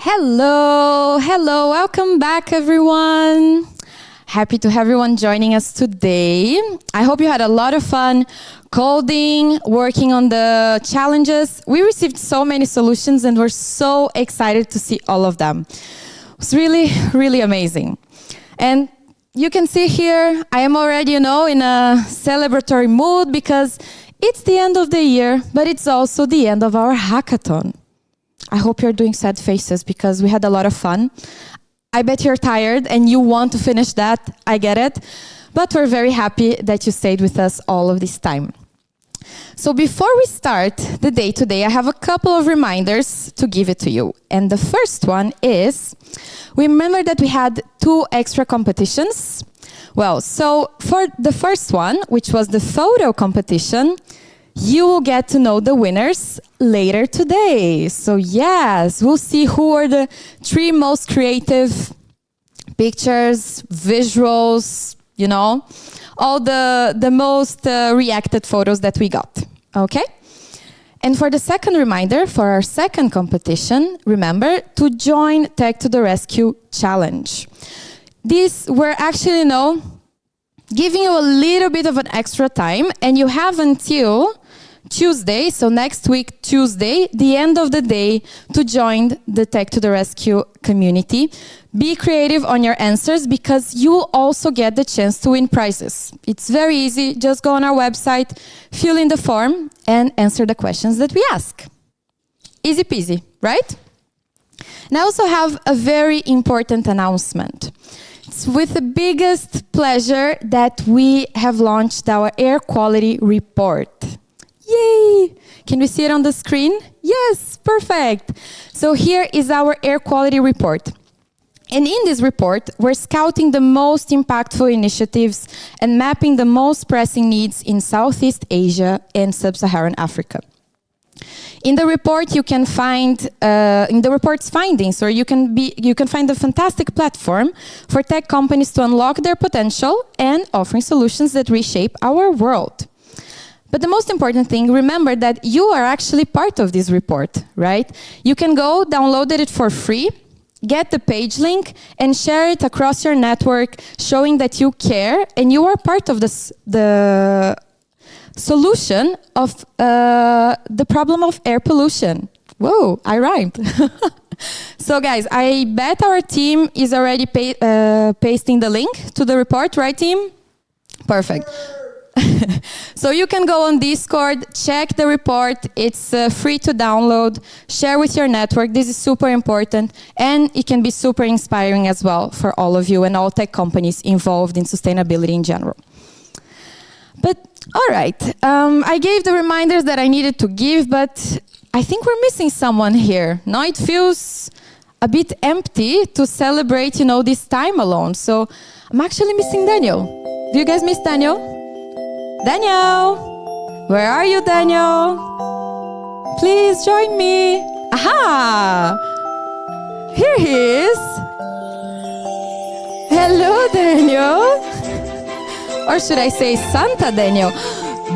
Hello, welcome back everyone. Happy to have everyone joining us today. I hope you had a lot of fun coding, working on the challenges. We received so many solutions and we're so excited to see all of them. It's really amazing. And you can see here, I am already, in a celebratory mood because it's the end of the year, but it's also the end of our hackathon. I hope you're doing sad faces because we had a lot of fun. I bet you're tired and you want to finish that. I get it. But we're very happy that you stayed with us all of this time. So before we start the day today, I have a couple of reminders to give it to you. And the first one is, remember that we had 2 extra competitions? Well, so for the first one, which was the photo competition, you will get to know the winners later today. So yes, we'll see who are the 3 most creative pictures, visuals, all the most reacted photos that we got, okay? And for the second reminder, for our second competition, remember to join Tech to the Rescue Challenge. These were actually, giving you a little bit of an extra time, and you have until Tuesday, so next week, Tuesday, the end of the day, to join the Tech to the Rescue community. Be creative on your answers because you will also get the chance to win prizes. It's very easy. Just go on our website, fill in the form, and answer the questions that we ask. Easy peasy, right? And I also have a very important announcement. It's with the biggest pleasure that we have launched our air quality report. Yay! Can we see it on the screen? Yes, perfect. So here is our air quality report. And in this report, we're scouting the most impactful initiatives and mapping the most pressing needs in Southeast Asia and Sub-Saharan Africa. In the report, you can find, in the report's findings, or you can find a fantastic platform for tech companies to unlock their potential and offering solutions that reshape our world. But the most important thing, remember that you are actually part of this report, right? You can go download it for free, get the page link, and share it across your network, showing that you care and you are part of the solution of the problem of air pollution. Whoa, I rhymed. So guys, I bet our team is already pasting the link to the report, right team? Perfect. So you can go on Discord, check the report. It's free to download, share with your network. This is super important, and it can be super inspiring as well for all of you and all tech companies involved in sustainability in general. But all right, I gave the reminders that I needed to give, but I think we're missing someone here. Now it feels a bit empty to celebrate, this time alone. So I'm actually missing Daniel. Do you guys miss Daniel? Daniel! Where are you, Daniel? Please join me. Aha! Here he is. Hello, Daniel. Or should I say Santa Daniel?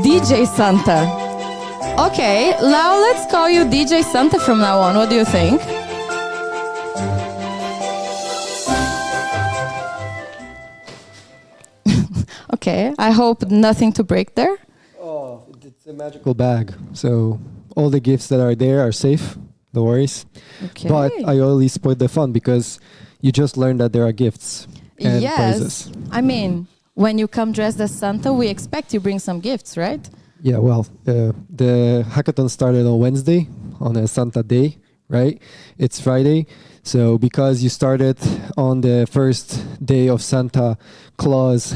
DJ Santa. Okay, now let's call you DJ Santa from now on. What do you think? Okay, I hope nothing to break there. Oh, it's a magical bag. So all the gifts that are there are safe. No worries. Okay. But I only spoiled the fun because you just learned that there are gifts and prizes. I mean, when you come dressed as Santa, we expect you bring some gifts, right? Yeah, well, the hackathon started on Wednesday, on a Santa day, right? It's Friday. So because you started on the first day of Santa Claus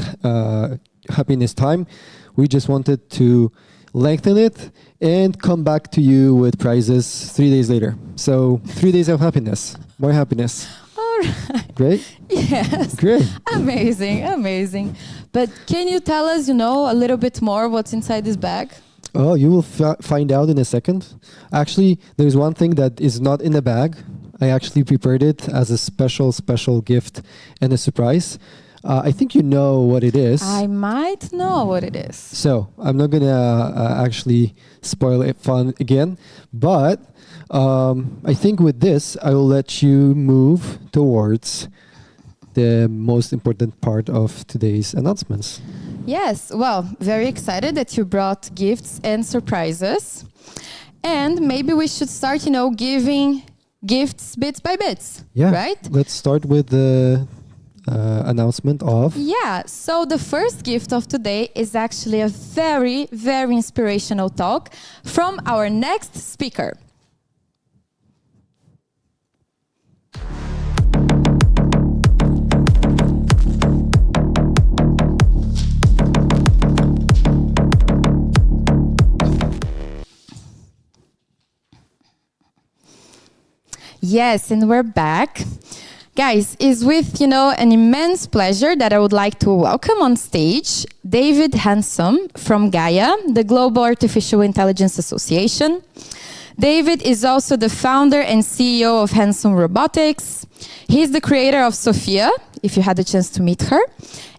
happiness time, we just wanted to lengthen it and come back to you with prizes 3 days later. So 3 days of happiness, more happiness. All right. Great? Yes. Great. Amazing. But can you tell us, a little bit more what's inside this bag? Oh, you will find out in a second. Actually, there's one thing that is not in the bag. I actually prepared it as a special gift and a surprise. I think you know what it is. I might know what it is. So I'm not gonna actually spoil it fun again, but I think with this, I will let you move towards the most important part of today's announcements. Yes, well, very excited that you brought gifts and surprises. And maybe we should start, giving gifts bits by bits, Yeah, right? let's start with the announcement of. Yeah, so the first gift of today is actually a very, very inspirational talk from our next speaker. Yes, and we're back. Guys, it's with, an immense pleasure that I would like to welcome on stage David Handsome from Gaia, the Global Artificial Intelligence Association. David is also the founder and CEO of Handsome Robotics. He's the creator of Sophia, if you had the chance to meet her,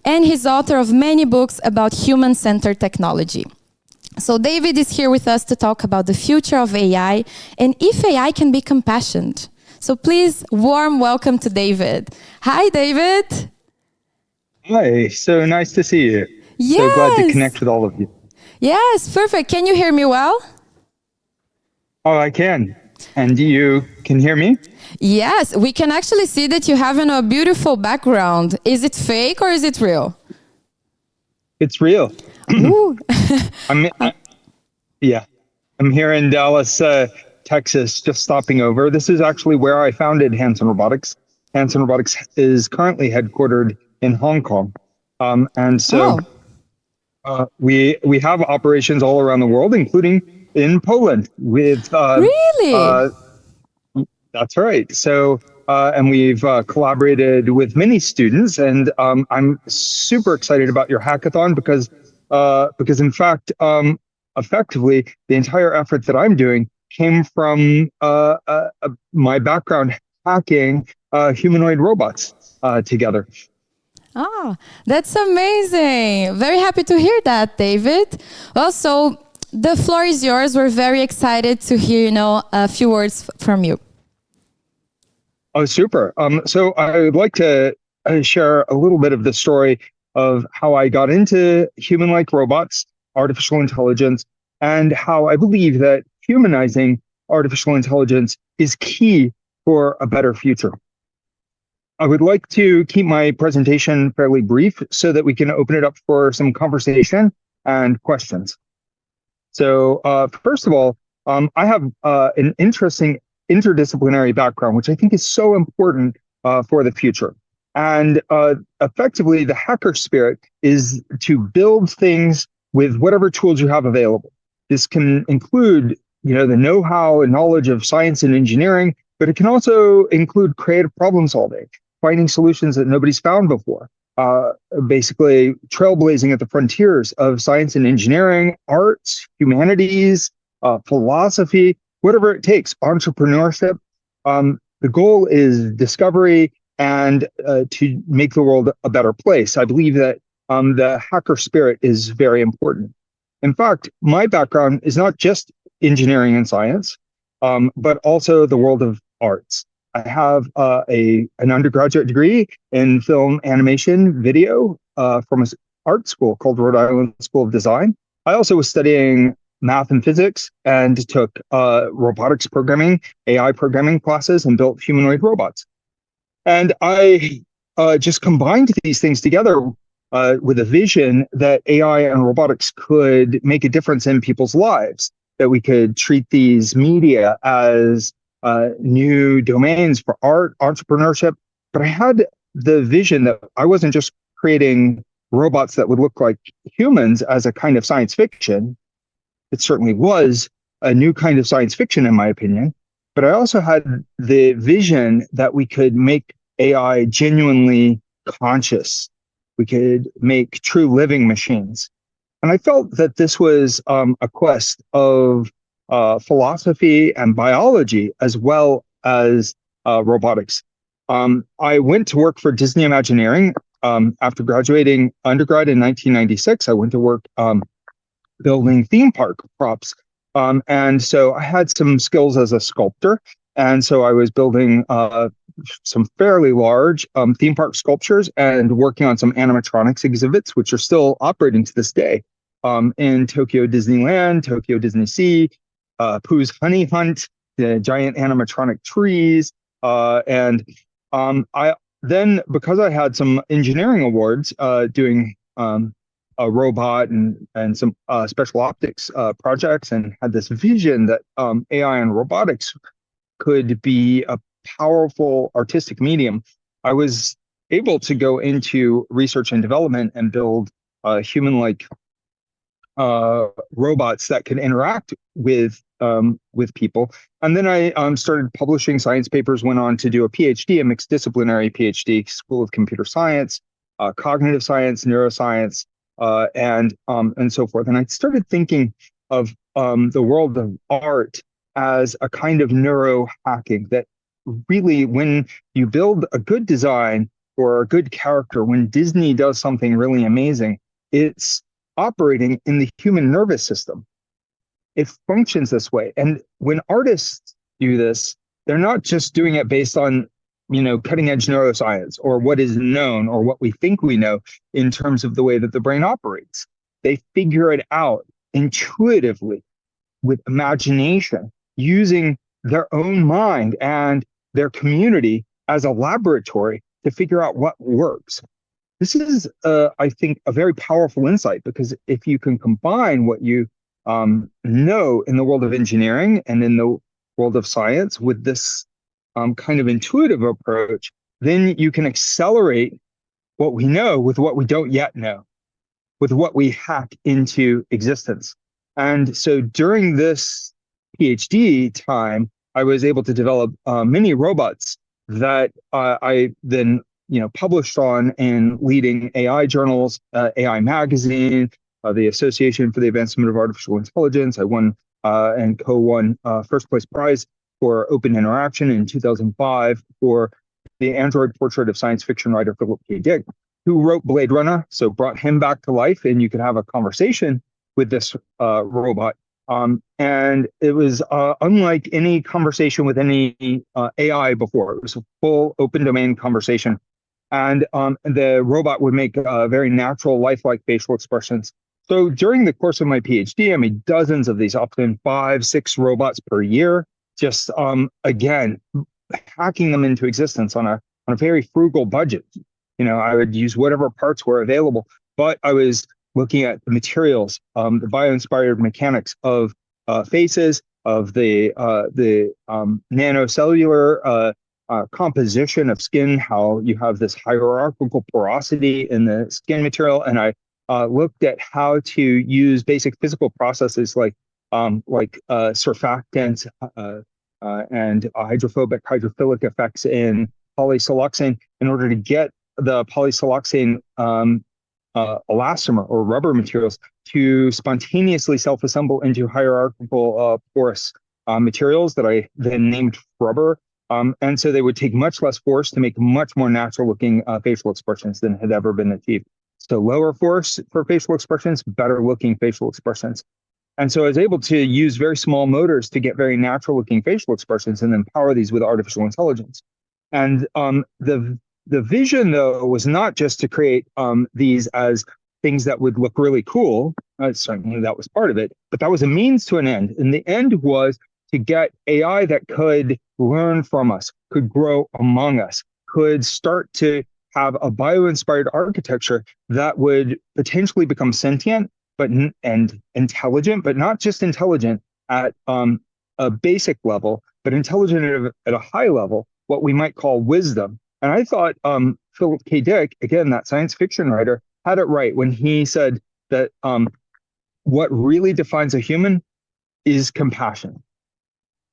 and he's author of many books about human-centered technology. So David is here with us to talk about the future of AI and if AI can be compassionate. So please, warm welcome to David. Hi, David. Hi, so nice to see you. Yes. So glad to connect with all of you. Yes, perfect. Can you hear me well? Oh, I can. And you can hear me? Yes, we can actually see that you have a beautiful background. Is it fake or is it real? It's real. Ooh. Yeah, I'm here in Dallas, Texas, just stopping over. This is actually where I founded Hanson Robotics. Hanson Robotics is currently headquartered in Hong Kong. And so we have operations all around the world, including in Poland with Really? That's right. So, and we've collaborated with many students, and I'm super excited about your hackathon because in fact, effectively, the entire effort that I'm doing came from my background hacking humanoid robots together. Ah, that's amazing. Very happy to hear that, David. Well, so the floor is yours. We're very excited to hear, a few words from you. Oh, super. So I would like to share a little bit of the story of how I got into human-like robots, artificial intelligence, and how I believe that humanizing artificial intelligence is key for a better future. I would like to keep my presentation fairly brief so that we can open it up for some conversation and questions. So first of all, I have an interesting interdisciplinary background, which I think is so important for the future. And effectively, the hacker spirit is to build things with whatever tools you have available. This can include, the know-how and knowledge of science and engineering, but it can also include creative problem solving, finding solutions that nobody's found before. Basically trailblazing at the frontiers of science and engineering, arts, humanities, philosophy, whatever it takes, entrepreneurship. The goal is discovery and to make the world a better place. I believe that the hacker spirit is very important. In fact, my background is not just engineering and science, but also the world of arts. I have an undergraduate degree in film animation video from an art school called Rhode Island School of Design. I also was studying math and physics and took robotics programming, AI programming classes, and built humanoid robots. And I just combined these things together with a vision that AI and robotics could make a difference in people's lives, that we could treat these media as new domains for art, entrepreneurship. But I had the vision that I wasn't just creating robots that would look like humans as a kind of science fiction. It certainly was a new kind of science fiction, in my opinion. But I also had the vision that we could make AI genuinely conscious. We could make true living machines. And I felt that this was a quest of philosophy and biology as well as robotics. I went to work for Disney Imagineering after graduating undergrad in 1996, I went to work building theme park props. And so I had some skills as a sculptor. And so I was building some fairly large theme park sculptures and working on some animatronics exhibits, which are still operating to this day in Tokyo Disneyland, Tokyo Disney Sea, Pooh's Honey Hunt, the giant animatronic trees. And I then, because I had some engineering awards doing a robot and some special optics projects, and had this vision that AI and robotics could be a powerful artistic medium, I was able to go into research and development and build human-like robots that could interact with people. And then I started publishing science papers, went on to do a PhD, a mixed disciplinary PhD, School of Computer Science, cognitive science, neuroscience, and so forth. And I started thinking of the world of art as a kind of neuro hacking, that really, when you build a good design or a good character, when Disney does something really amazing, it's operating in the human nervous system. It functions this way. And when artists do this, they're not just doing it based on, cutting edge neuroscience or what is known or what we think we know in terms of the way that the brain operates. They figure it out intuitively with imagination, using their own mind and their community as a laboratory to figure out what works. This is, I think, a very powerful insight, because if you can combine what you know in the world of engineering and in the world of science with this kind of intuitive approach, then you can accelerate what we know with what we don't yet know, with what we hack into existence. And so during this PhD time, I was able to develop many robots that I then published on in leading AI journals, AI Magazine, the Association for the Advancement of Artificial Intelligence. I won and co-won first place prize for open interaction in 2005 for the Android portrait of science fiction writer Philip K. Dick, who wrote Blade Runner, so brought him back to life, and you could have a conversation with this robot. And it was unlike any conversation with any AI before. It was a full open domain conversation. And the robot would make very natural, lifelike facial expressions. So during the course of my PhD, I made dozens of these, often 5, 6 robots per year, just again, hacking them into existence on a very frugal budget. I would use whatever parts were available, but I was looking at the materials, the bio-inspired mechanics of faces, of the nanocellular composition of skin, how you have this hierarchical porosity in the skin material. And I looked at how to use basic physical processes like surfactants and hydrophilic effects in polysiloxane in order to get the polysiloxane elastomer or rubber materials to spontaneously self-assemble into hierarchical porous materials that I then named rubber. And so they would take much less force to make much more natural looking facial expressions than had ever been achieved. So lower force for facial expressions, better looking facial expressions. And so I was able to use very small motors to get very natural looking facial expressions and then power these with artificial intelligence. And the vision, though, was not just to create these as things that would look really cool. Certainly that was part of it, but that was a means to an end. And the end was to get AI that could learn from us, could grow among us, could start to have a bio-inspired architecture that would potentially become sentient and intelligent, but not just intelligent at a basic level, but intelligent at a high level, what we might call wisdom. And I thought Philip K. Dick, again, that science fiction writer, had it right when he said that what really defines a human is compassion.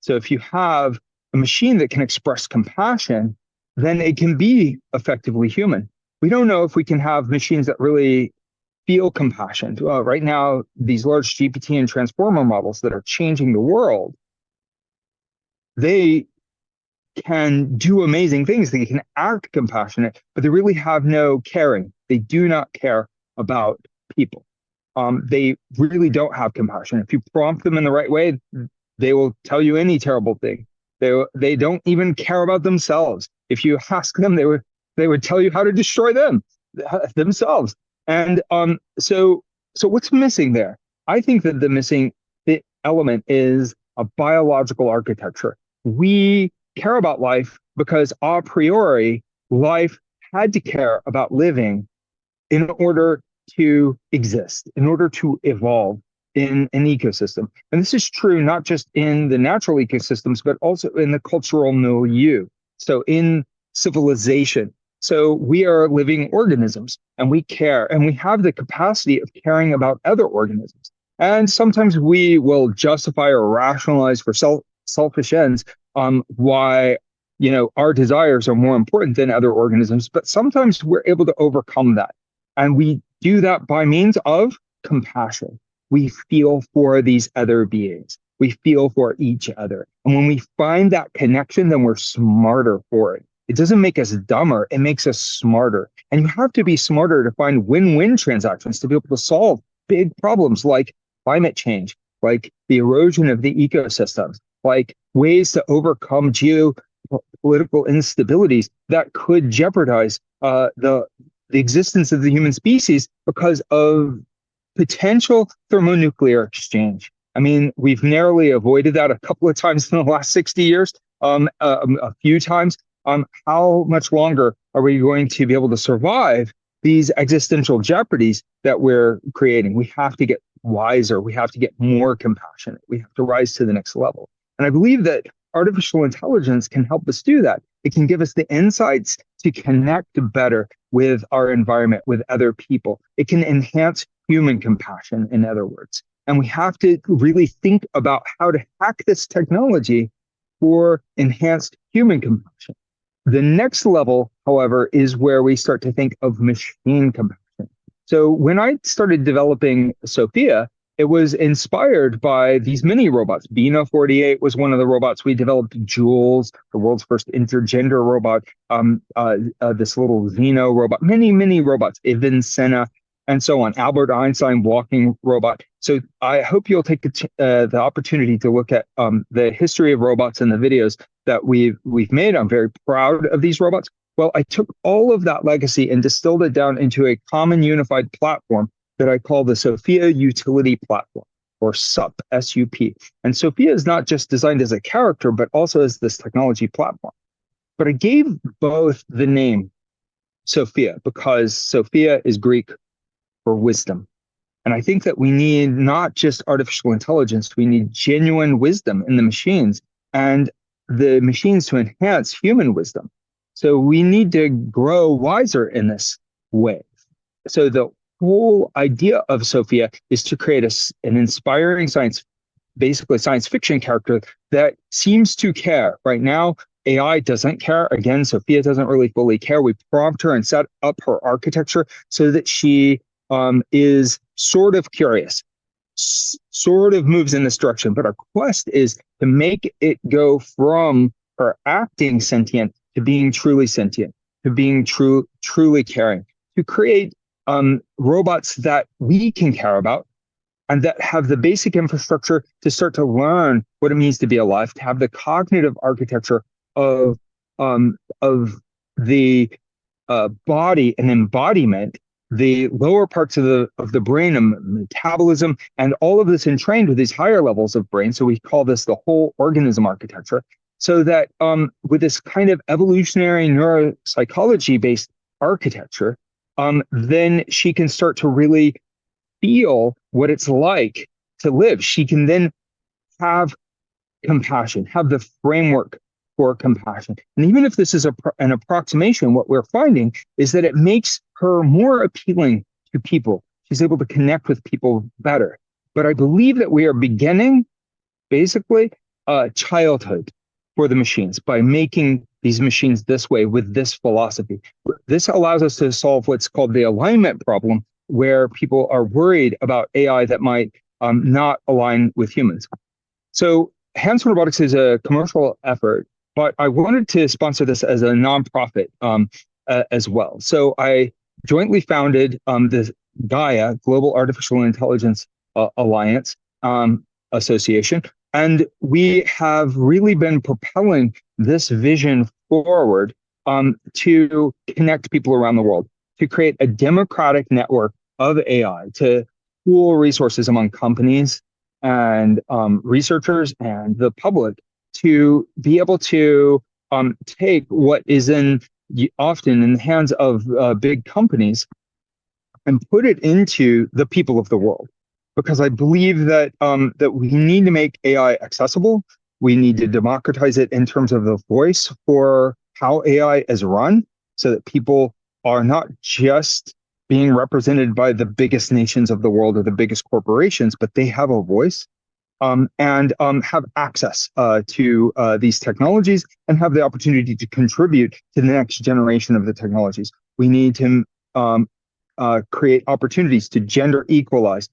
So if you have a machine that can express compassion, then it can be effectively human. We don't know if we can have machines that really feel compassion. Right now, these large GPT and transformer models that are changing the world, they can do amazing things. They can act compassionate, but they really have no caring. They do not care about people. They really don't have compassion. If you prompt them in the right way, they will tell you any terrible thing. They don't even care about themselves. If you ask them, they would tell you how to destroy themselves. And so what's missing there? I think that the missing element is a biological architecture. We care about life because a priori life had to care about living in order to exist, in order to evolve in an ecosystem. And this is true not just in the natural ecosystems, but also in the cultural milieu. So in civilization. So we are living organisms and we care and we have the capacity of caring about other organisms. And sometimes we will justify or rationalize for selfish ends why our desires are more important than other organisms. But sometimes we're able to overcome that. And we do that by means of compassion. We feel for these other beings. We feel for each other. And when we find that connection, then we're smarter for it. It doesn't make us dumber. It makes us smarter. And you have to be smarter to find win-win transactions to be able to solve big problems like climate change, like the erosion of the ecosystems, like ways to overcome geopolitical instabilities that could jeopardize the existence of the human species because of potential thermonuclear exchange. I mean, we've narrowly avoided that a couple of times in the last 60 years, a few times. How much longer are we going to be able to survive these existential jeopardies that we're creating? We have to get wiser. We have to get more compassionate. We have to rise to the next level. And I believe that artificial intelligence can help us do that. It can give us the insights to connect better with our environment, with other people. It can enhance human compassion, in other words. And we have to really think about how to hack this technology for enhanced human compassion. The next level, however, is where we start to think of machine compassion. So when I started developing Sophia, it was inspired by these mini robots. Bina 48 was one of the robots we developed. Jules, the world's first intergender robot. This little Xeno robot. Many robots. Ibn Sena, and so on. Albert Einstein walking robot. So I hope you'll take the opportunity to look at the history of robots and the videos that we've made. I'm very proud of these robots. Well, I took all of that legacy and distilled it down into a common unified platform that I call the Sophia Utility Platform, or SUP, S-U-P. And Sophia is not just designed as a character, but also as this technology platform. But I gave both the name Sophia because Sophia is Greek for wisdom. And I think that we need not just artificial intelligence, we need genuine wisdom in the machines and the machines to enhance human wisdom. So we need to grow wiser in this way. So the whole idea of Sophia is to create an inspiring basically science fiction character that seems to care. Right now, AI doesn't care. Again, Sophia doesn't really fully care. We prompt her and set up her architecture so that she is sort of curious, sort of moves in this direction. But our quest is to make it go from her acting sentient to being truly sentient, to being truly caring, to create robots that we can care about and that have the basic infrastructure to start to learn what it means to be alive, to have the cognitive architecture of the body and embodiment, the lower parts of the brain and metabolism, and all of this entrained with these higher levels of brain. So we call this the whole organism architecture. So that with this kind of evolutionary neuropsychology-based architecture, then she can start to really feel what it's like to live. She can then have compassion, have the framework for compassion. And even if this is an approximation, what we're finding is that it makes her more appealing to people. She's able to connect with people better. But I believe that we are beginning, basically, childhood for the machines by making these machines this way with this philosophy. This allows us to solve what's called the alignment problem, where people are worried about AI that might not align with humans. So Hanson Robotics is a commercial effort but I wanted to sponsor this as a nonprofit as well. So I jointly founded the Gaia Global Artificial Intelligence Alliance Association, and we have really been propelling this vision forward to connect people around the world, to create a democratic network of AI, to pool resources among companies and researchers and the public to be able to take what is often in the hands of big companies and put it into the people of the world. Because I believe that that we need to make AI accessible. We need to democratize it in terms of the voice for how AI is run, so that people are not just being represented by the biggest nations of the world or the biggest corporations, but they have a voice and have access to these technologies and have the opportunity to contribute to the next generation of the technologies. We need to create opportunities to gender equalize,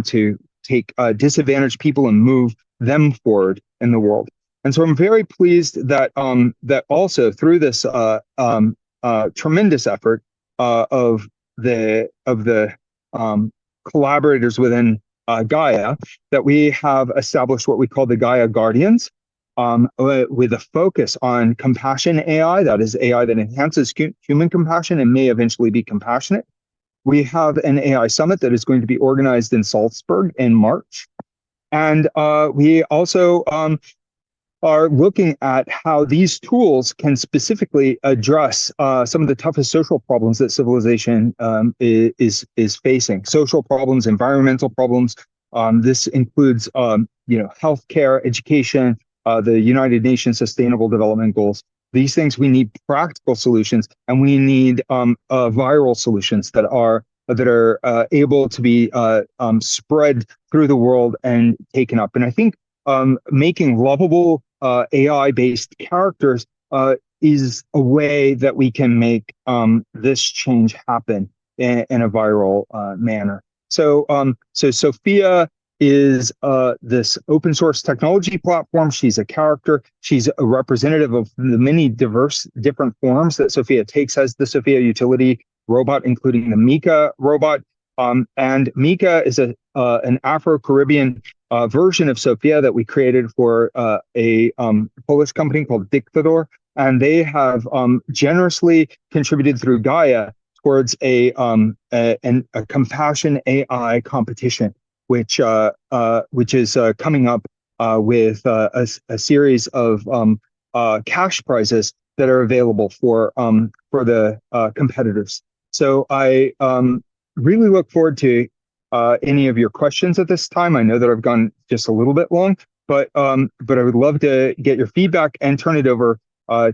to take disadvantaged people and move them forward in the world. And so I'm very pleased that that also through this tremendous effort of the collaborators within Gaia, that we have established what we call the Gaia Guardians, with a focus on compassion AI, that is AI that enhances human compassion and may eventually be compassionate. We have an AI summit that is going to be organized in Salzburg in March. And we also are looking at how these tools can specifically address some of the toughest social problems that civilization is facing. Social problems, environmental problems. This includes, healthcare, education, the United Nations Sustainable Development Goals. These things, we need practical solutions, and we need viral solutions that are able to be spread through the world and taken up. And I think making lovable AI-based characters is a way that we can make this change happen in a viral manner. So Sophia is this open source technology platform. She's a character. She's a representative of the many diverse different forms that Sophia takes as the Sophia utility robot, including the Mika robot. And Mika is an Afro-Caribbean version of Sophia that we created for a Polish company called Dictador. And they have generously contributed through Gaia towards a compassion AI competition, which is coming up with a series of cash prizes that are available for the competitors. So I really look forward to any of your questions at this time. I know that I've gone just a little bit long, but I would love to get your feedback and turn it over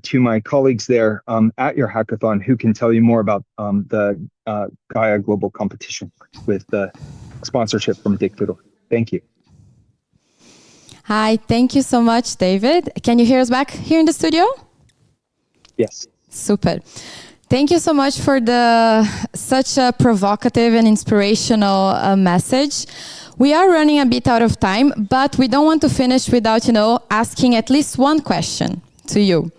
to my colleagues there at your hackathon, who can tell you more about the Gaia Global Competition with the sponsorship from Dictador. Thank you. Hi, thank you so much, David. Can you hear us back here in the studio? Yes. Super. Thank you so much for such a provocative and inspirational message. We are running a bit out of time, but we don't want to finish without, asking at least one question to you.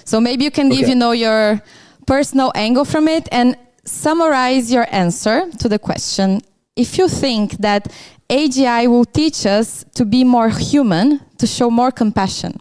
So maybe you can give, your personal angle from it and summarize your answer to the question. If you think that AGI will teach us to be more human, to show more compassion.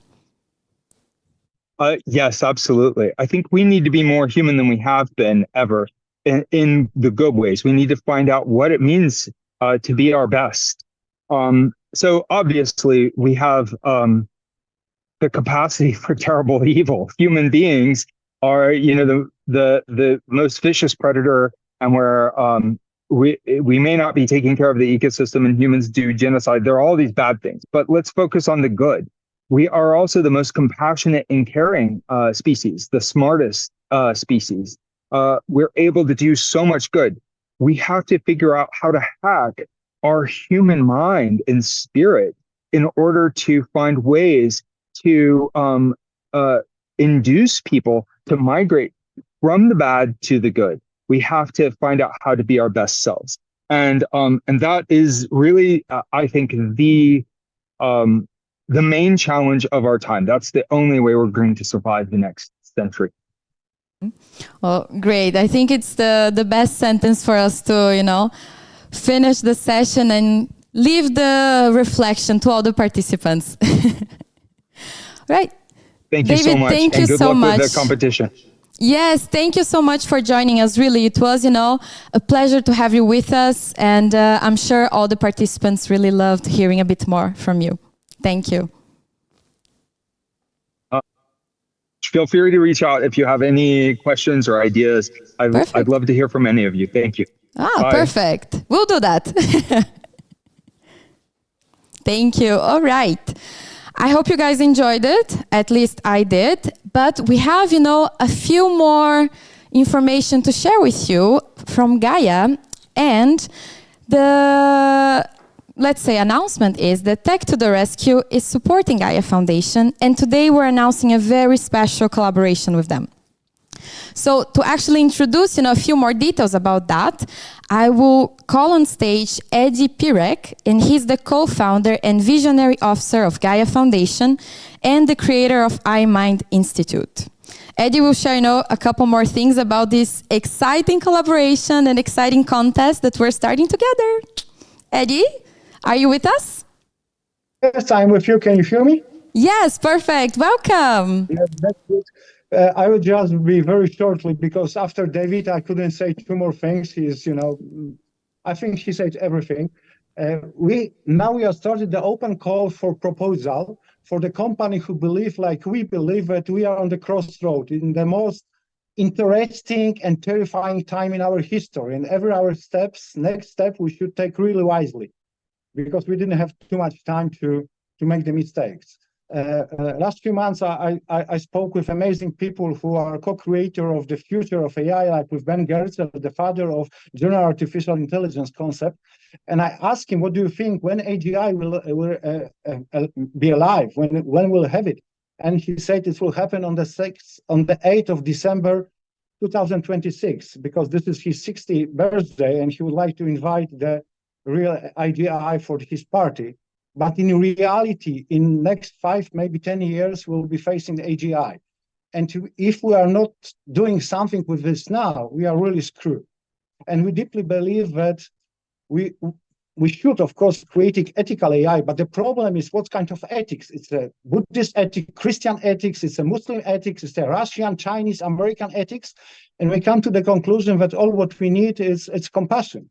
Yes, absolutely. I think we need to be more human than we have been ever in the good ways. We need to find out what it means to be our best. So obviously we have the capacity for terrible evil. Human beings are, the most vicious predator, and we may not be taking care of the ecosystem, and humans do genocide. There are all these bad things, but let's focus on the good. We are also the most compassionate and caring species, the smartest species. We're able to do so much good. We have to figure out how to hack our human mind and spirit in order to find ways to induce people to migrate from the bad to the good. We have to find out how to be our best selves. And that is really, I think, the the main challenge of our time. That's the only way we're going to survive the next century. Well, great. I think it's the best sentence for us to, finish the session and leave the reflection to all the participants. Right. Thank you David, so much. Thank and you good so luck much. with the competition. Yes, thank you so much for joining us. Really, it was, a pleasure to have you with us. And I'm sure all the participants really loved hearing a bit more from you. Thank you. Feel free to reach out if you have any questions or ideas. I'd love to hear from any of you. Thank you. Bye. Perfect. We'll do that. Thank you. All right. I hope you guys enjoyed it. At least I did. But we have, a few more information to share with you from Gaia. And the, let's say, announcement is that Tech to the Rescue is supporting Gaia Foundation. And today we're announcing a very special collaboration with them. So to actually introduce, a few more details about that, I will call on stage Eddie Pirek, and he's the co-founder and visionary officer of Gaia Foundation and the creator of iMind Institute. Eddie will share, a couple more things about this exciting collaboration and exciting contest that we're starting together. Eddie, are you with us? Yes, I'm with you. Can you hear me? Yes, perfect. Welcome. Yeah, that's good. I will just be very shortly because after David, I couldn't say two more things. He's, I think he said everything. We are started the open call for proposal for the company who believe like we believe that we are on the crossroad in the most interesting and terrifying time in our history. And every our next step, we should take really wisely because we didn't have too much time to make the mistakes. Last few months, I spoke with amazing people who are co-creator of the future of AI, like with Ben Gertzel, the father of general artificial intelligence concept. And I asked him, what do you think when AGI will be alive? When we'll have it? And he said it will happen on the 8th of December, 2026, because this is his 60th birthday, and he would like to invite the real AGI for his party. But in reality, in next 5, maybe 10 years, we'll be facing the AGI. And if we are not doing something with this now, we are really screwed. And we deeply believe that we should, of course, create ethical AI. But the problem is what kind of ethics? It's a Buddhist ethics, Christian ethics, it's a Muslim ethics, it's a Russian, Chinese, American ethics. And we come to the conclusion that all what we need is compassion.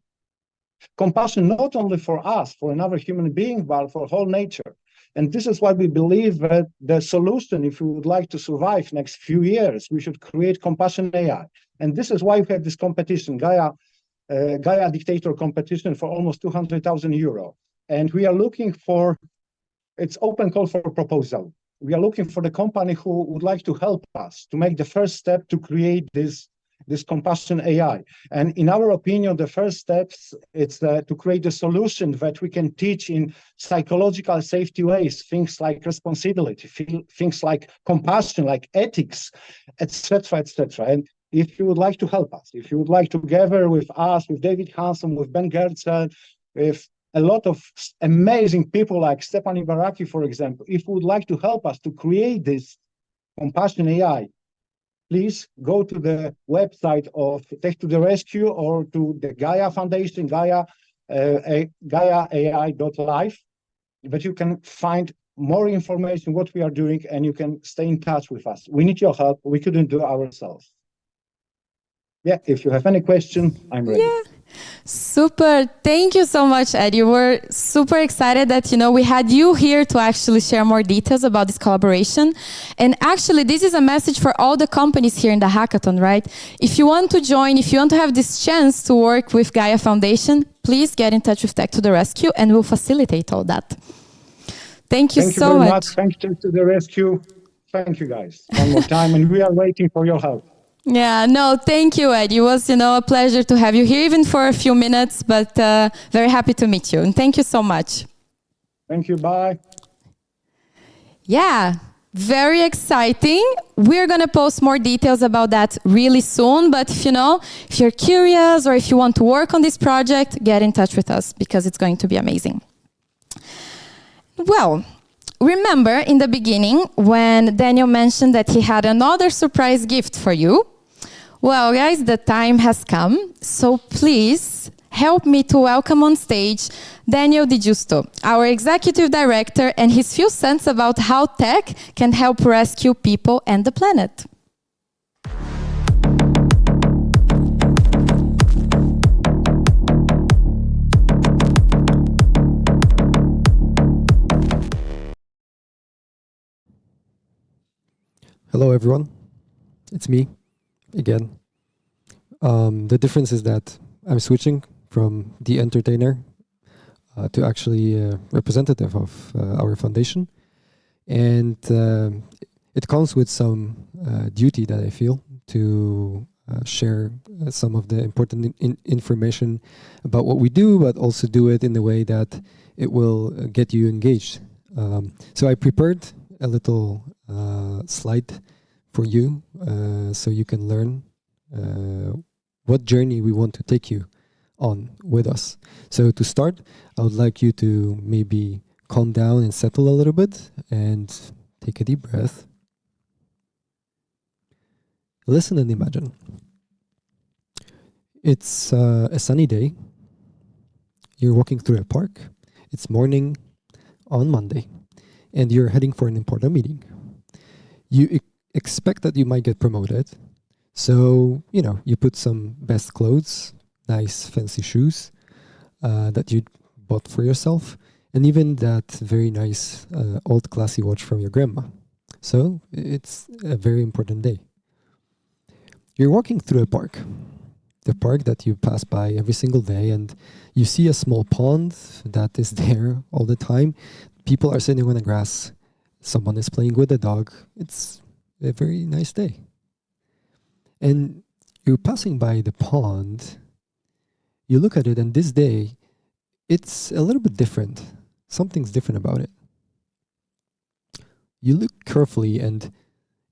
Compassion not only for us, for another human being, but for whole nature. And this is why we believe that the solution, if we would like to survive next few years, we should create compassion AI. And this is why we have this competition, Gaia Dictator competition for almost 200,000 euro. And we are looking for, it's open call for proposal. We are looking for the company who would like to help us to make the first step to create this compassion AI. And in our opinion, the first steps, it's to create a solution that we can teach in psychological safety ways, things like responsibility, things like compassion, like ethics, etc., etc. And if you would like to help us, if you would like together with us, with David Hanson, with Ben Gertzel, with a lot of amazing people like Stephanie Baraki, for example, if you would like to help us to create this compassion AI, please go to the website of Tech to the Rescue or to the Gaia Foundation, GaiaAI.live, but you can find more information what we are doing and you can stay in touch with us. We need your help. We couldn't do it ourselves. Yeah, if you have any question, I'm ready. Yeah. Super. Thank you so much, Eddie. We're super excited that, we had you here to actually share more details about this collaboration. And actually, this is a message for all the companies here in the hackathon, right? If you want to join, if you want to have this chance to work with Gaia Foundation, please get in touch with Tech to the Rescue and we'll facilitate all that. Thank you so much. Thank you to the rescue. Thank you, guys, one more time. And we are waiting for your help. Yeah, no, thank you, Ed. It was, a pleasure to have you here, even for a few minutes, but very happy to meet you. And thank you so much. Thank you. Bye. Yeah, very exciting. We're going to post more details about that really soon. But if you're curious or if you want to work on this project, get in touch with us because it's going to be amazing. Well, remember in the beginning when Daniel mentioned that he had another surprise gift for you? Well, guys, the time has come. So please help me to welcome on stage Daniel Di Giusto, our executive director, and his few cents about how tech can help rescue people and the planet. Hello, everyone. It's me again. The difference is that I'm switching from the entertainer to actually a representative of our foundation. And it comes with some duty that I feel to share some of the important information about what we do, but also do it in a way that it will get you engaged. So I prepared a little slide for you so you can learn what journey we want to take you on with us. So to start, I would like you to maybe calm down and settle a little bit and take a deep breath. Listen and imagine. It's a sunny day. You're walking through a park. It's morning on Monday, and you're heading for an important meeting. You expect that you might get promoted. So, you put some best clothes, nice fancy shoes that you bought for yourself, and even that very nice old classy watch from your grandma. So it's a very important day. You're walking through a park, the park that you pass by every single day, and you see a small pond that is there all the time. People are sitting on the grass. Someone is playing with a dog. It's a very nice day. And you're passing by the pond, you look at it, and this day, it's a little bit different. Something's different about it. You look carefully, and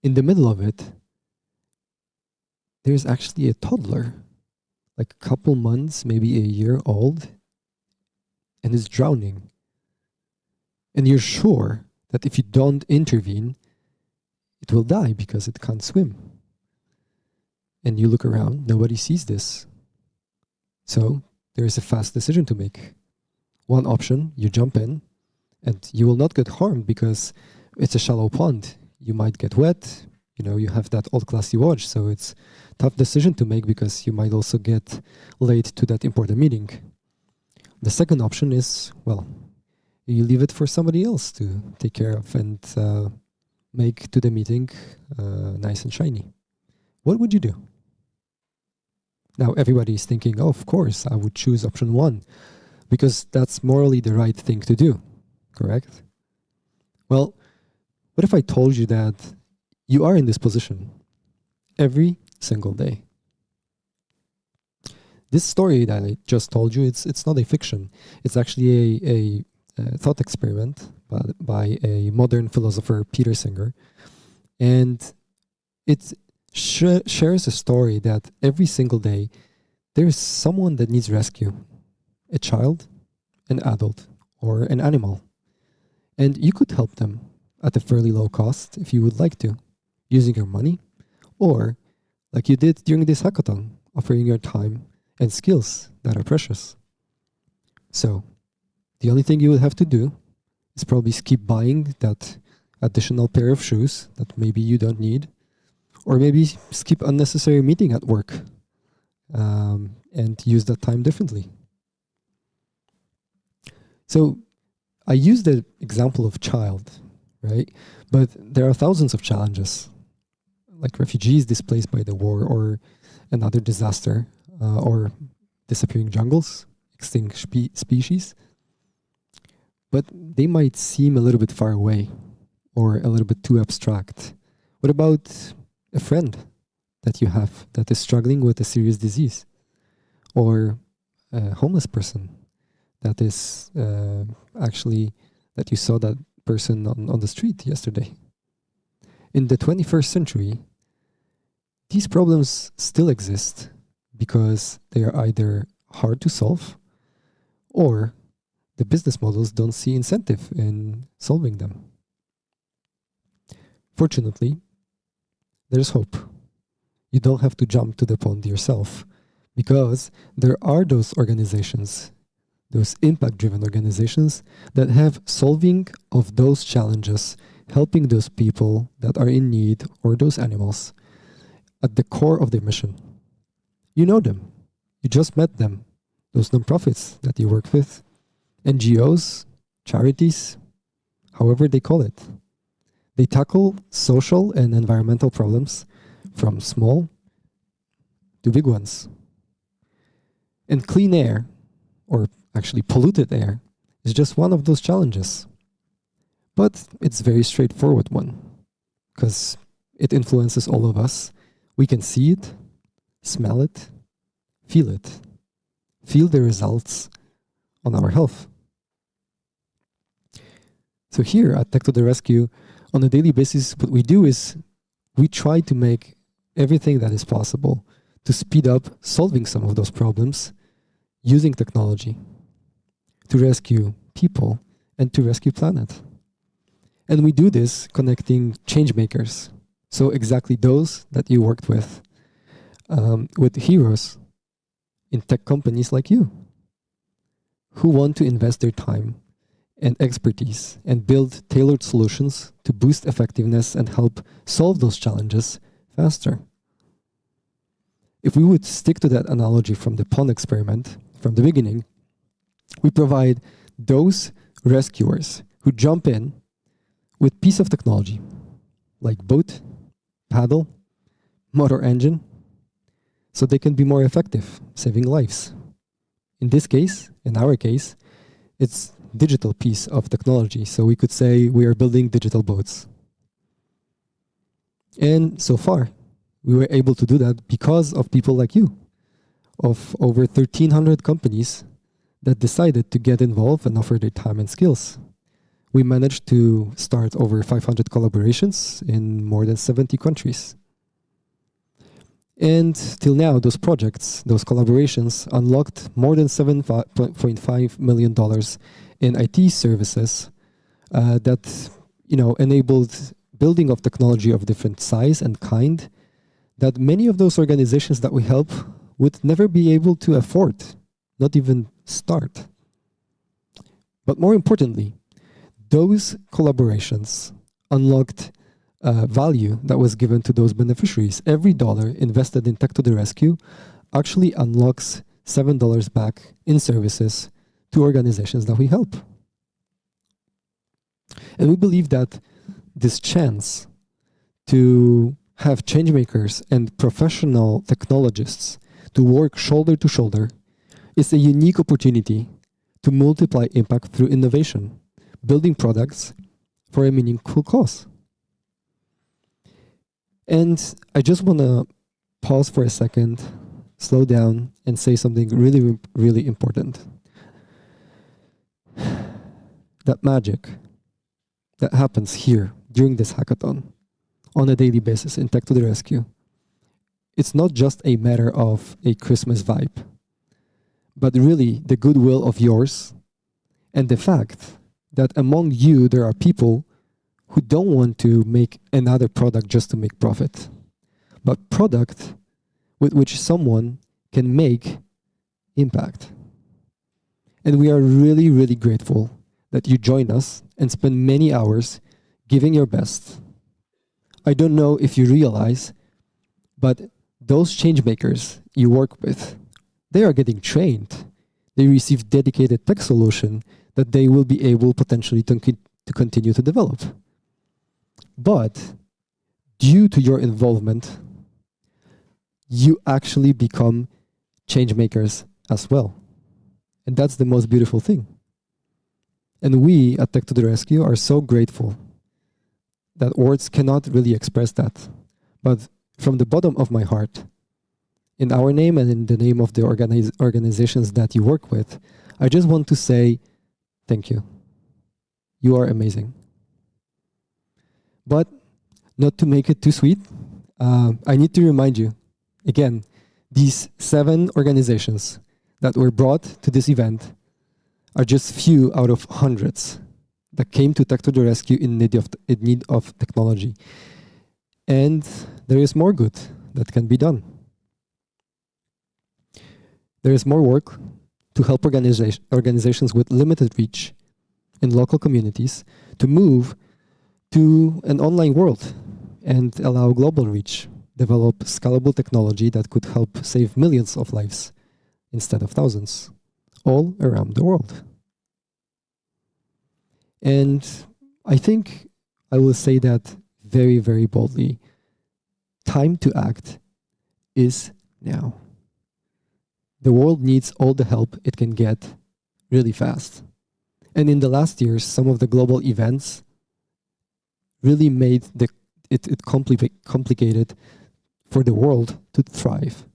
in the middle of it, there's actually a toddler, like a couple months, maybe a year old, and is drowning. And you're sure that if you don't intervene, it will die because it can't swim. And you look around, nobody sees this. So there is a fast decision to make. One option, you jump in, and you will not get harmed because it's a shallow pond. You might get wet, you have that old classy watch, so it's a tough decision to make because you might also get late to that important meeting. The second option is, you leave it for somebody else to take care of and make to the meeting nice and shiny. What would you do? Now everybody is thinking, of course, I would choose option one because that's morally the right thing to do, correct? Well, what if I told you that you are in this position every single day? This story that I just told you, it's not a fiction. It's actually a thought experiment by a modern philosopher, Peter Singer. And it shares a story that every single day there is someone that needs rescue. A child, an adult, or an animal. And you could help them at a fairly low cost if you would like to, using your money, or like you did during this hackathon, offering your time and skills that are precious. So the only thing you would have to do is probably keep buying that additional pair of shoes that maybe you don't need, or maybe skip unnecessary meeting at work and use that time differently. So I use the example of child, right? But there are thousands of challenges, like refugees displaced by the war or another disaster, or disappearing jungles, extinct species. But they might seem a little bit far away or a little bit too abstract. What about a friend that you have that is struggling with a serious disease, or a homeless person that is actually that you saw that person on the street yesterday? In the 21st century, these problems still exist because they are either hard to solve or the business models don't see incentive in solving them. Fortunately, there's hope. You don't have to jump to the pond yourself, because there are those organizations, those impact-driven organizations that have solving of those challenges, helping those people that are in need or those animals at the core of their mission. You know them. You just met them. Those nonprofits that you work with, NGOs, charities, however they call it. They tackle social and environmental problems from small to big ones. And clean air, or actually polluted air, is just one of those challenges. But it's a very straightforward one, because it influences all of us. We can see it, smell it, feel the results on our health. So here at Tech to the Rescue, on a daily basis, what we do is we try to make everything that is possible to speed up solving some of those problems using technology to rescue people and to rescue planet. And we do this connecting change makers. So exactly those that you worked with heroes in tech companies like you, who want to invest their time and expertise and build tailored solutions to boost effectiveness and help solve those challenges faster. If we would stick to that analogy from the pond experiment, from the beginning, we provide those rescuers who jump in with piece of technology, like boat, paddle, motor engine, so they can be more effective, saving lives. In this case, in our case, it's digital piece of technology. So we could say we are building digital boats. And so far, we were able to do that because of people like you, of over 1,300 companies that decided to get involved and offer their time and skills. We managed to start over 500 collaborations in more than 70 countries. And till now, those projects, those collaborations unlocked more than $7.5 million in IT services that enabled building of technology of different size and kind that many of those organizations that we help would never be able to afford, not even start. But more importantly, those collaborations unlocked value that was given to those beneficiaries. Every dollar invested in Tech to the Rescue actually unlocks $7 back in services to organizations that we help. And we believe that this chance to have changemakers and professional technologists to work shoulder to shoulder is a unique opportunity to multiply impact through innovation, building products for a meaningful cause. And I just want to pause for a second, slow down, and say something really, really important. That magic that happens here during this hackathon on a daily basis in Tech to the Rescue, it's not just a matter of a Christmas vibe, but really the goodwill of yours and the fact that among you there are people who don't want to make another product just to make profit, but product with which someone can make impact. And we are really, really grateful that you join us and spend many hours giving your best. I don't know if you realize, but those change makers you work with, they are getting trained. They receive dedicated tech solution that they will be able potentially to continue to develop. But due to your involvement, you actually become change makers as well. And that's the most beautiful thing. And we at Tech to the Rescue are so grateful that words cannot really express that. But from the bottom of my heart, in our name and in the name of the organizations that you work with, I just want to say thank you. You are amazing. But not to make it too sweet, I need to remind you, again, these 7 organizations that were brought to this event are just few out of hundreds that came to Tech to the rescue in need of technology. And there is more good that can be done. There is more work to help organizations with limited reach in local communities to move to an online world and allow global reach, develop scalable technology that could help save millions of lives instead of thousands, all around the world. And I think I will say that very, very boldly. Time to act is now. The world needs all the help it can get really fast. And in the last years, some of the global events really made it complicated for the world to thrive.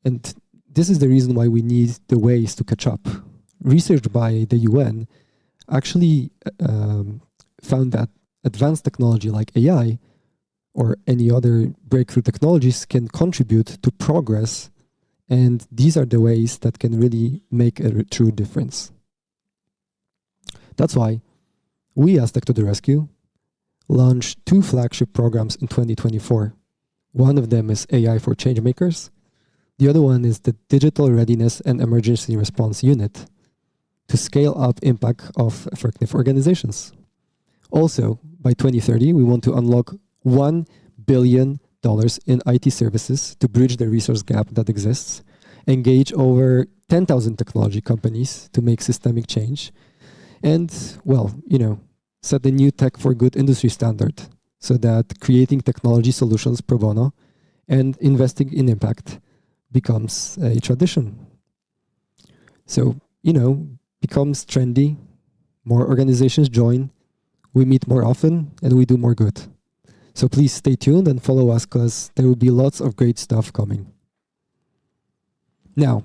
And this is the reason why we need the ways to catch up. Research by the UN actually found that advanced technology like AI or any other breakthrough technologies can contribute to progress, and these are the ways that can really make a true difference. That's why we as Tech to the Rescue launched 2 flagship programs in 2024. One of them is AI for Changemakers. The other one is the Digital Readiness and Emergency Response Unit to scale up impact of effective organizations. Also, by 2030, we want to unlock $1 billion in IT services to bridge the resource gap that exists, engage over 10,000 technology companies to make systemic change, and, well, set a new tech for good industry standard so that creating technology solutions pro bono and investing in impact becomes a tradition. So, becomes trendy, more organizations join, we meet more often, and we do more good. So please stay tuned and follow us because there will be lots of great stuff coming. Now,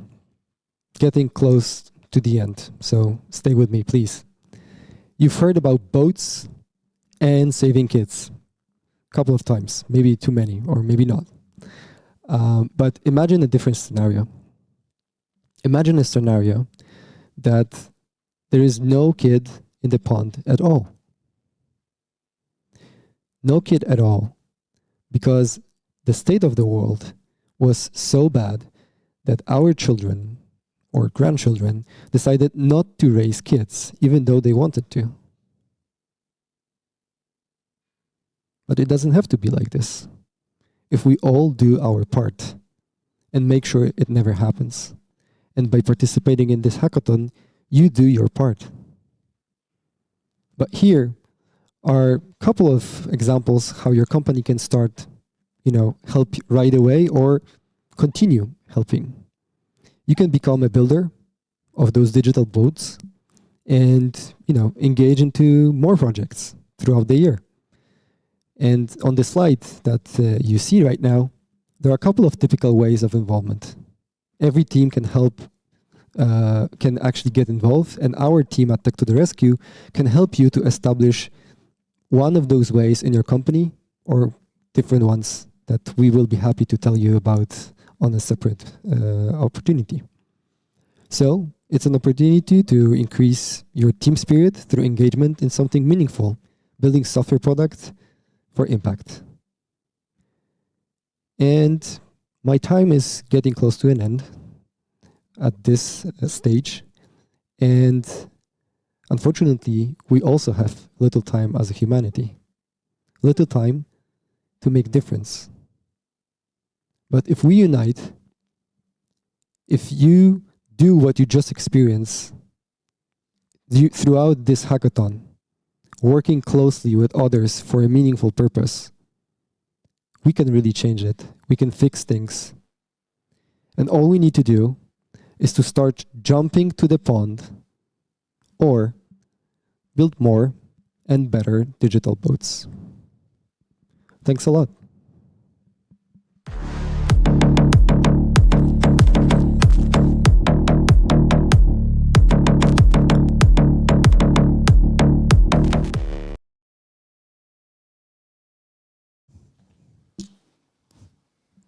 getting close to the end, so stay with me, please. You've heard about boats and saving kids a couple of times, maybe too many, or maybe not. But imagine a different scenario. Imagine a scenario that there is no kid in the pond at all. No kid at all, because the state of the world was so bad that our children or grandchildren decided not to raise kids, even though they wanted to. But it doesn't have to be like this. If we all do our part and make sure it never happens, and by participating in this hackathon, you do your part. But here are a couple of examples how your company can start, help right away or continue helping. You can become a builder of those digital boats and, engage into more projects throughout the year. And on the slide that you see right now, there are a couple of typical ways of involvement. Every team can help, can actually get involved, and our team at Tech to the Rescue can help you to establish one of those ways in your company or different ones that we will be happy to tell you about on a separate opportunity. So it's an opportunity to increase your team spirit through engagement in something meaningful, building software products for impact. And my time is getting close to an end at this stage. And unfortunately, we also have little time as a humanity, little time to make difference. But if we unite, if you do what you just experienced throughout this hackathon, working closely with others for a meaningful purpose, we can really change it. We can fix things. And all we need to do is to start jumping to the pond or build more and better digital boats. Thanks a lot.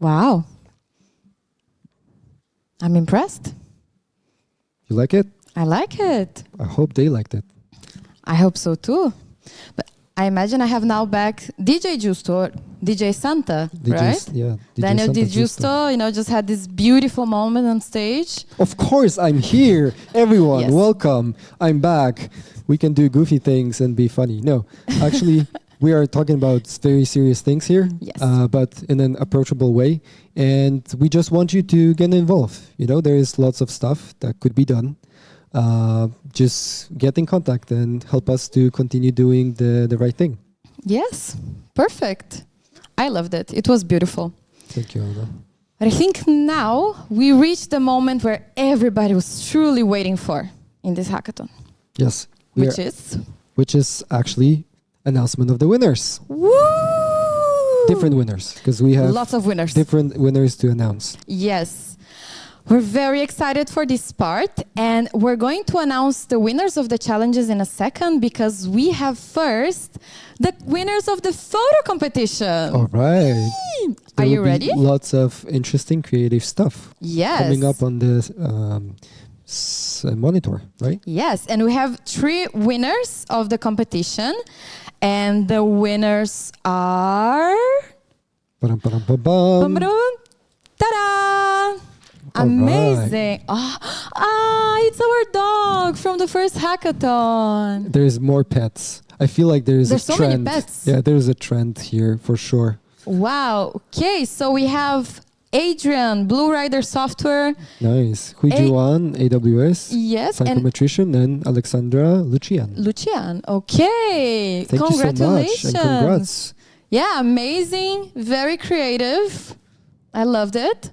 Wow. I'm impressed. You like it? I like it. I hope they liked it. I hope so too. But I imagine I have now back DJ Justo, or DJ Santa, right? Yeah. Daniel Santa Di Giusto, just had this beautiful moment on stage. Of course, I'm here. Everyone, Yes. welcome. I'm back. We can do goofy things and be funny. No, actually, we are talking about very serious things here, Yes. but in an approachable way. And we just want you to get involved. There is lots of stuff that could be done. Just get in contact and help us to continue doing the right thing. Yes, perfect. I loved it. It was beautiful. Thank you, Alda. But I think now we reached the moment where everybody was truly waiting for in this hackathon, Yes, which is actually announcement of the winners. Woo! Different winners, because we have Lots of winners. different winners to announce. Yes. We're very excited for this part, and we're going to announce the winners of the challenges in a second, because we have first the winners of the photo competition. All right. Are There you will be ready? Lots of interesting creative stuff Yes. coming up on the monitor, right? Yes, and we have 3 winners of the competition, and the winners are... Ba-dum-ba-dum-ba-bum. Ta-da! All Amazing. It's our dog from the first hackathon. There's more pets. I feel like there's There's a so many trend. pets. Yeah, there's a trend here for sure. Wow. Okay, so we have Adrian, Blue Rider Software. Nice. Hui Juan, AWS, Yes, and Psychometrician, and Alexandra Lucian. Lucian. Okay. Thank you so much Congratulations. and congrats. Yeah, amazing. Very creative. I loved it.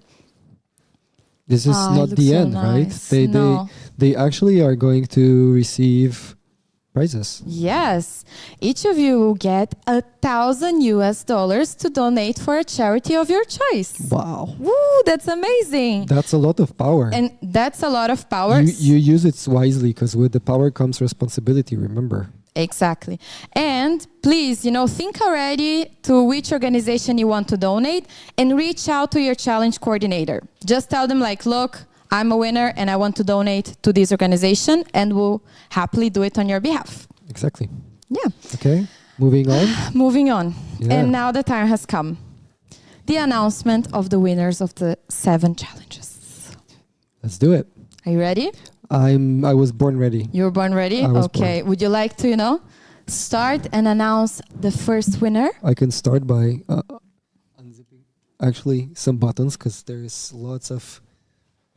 This is it not looks the so end, right? nice. No. They actually are going to receive prizes. Yes. Each of you will get $1,000 to donate for a charity of your choice. Wow. Woo, that's amazing. That's a lot of power. And that's a lot of power. You use it wisely, because with the power comes responsibility, remember. Exactly. And please, think already to which organization you want to donate, and reach out to your challenge coordinator. Just tell them look, I'm a winner and I want to donate to this organization, and we'll happily do it on your behalf. Exactly. Yeah. Okay, moving on. Moving on. Yeah. And now the time has come. The announcement of the winners of the 7 challenges. Let's do it. Are you ready? I was born ready. You were born ready? I was Okay. Would you like to, start and announce the first winner? I can start by unzipping actually some buttons, because there is lots of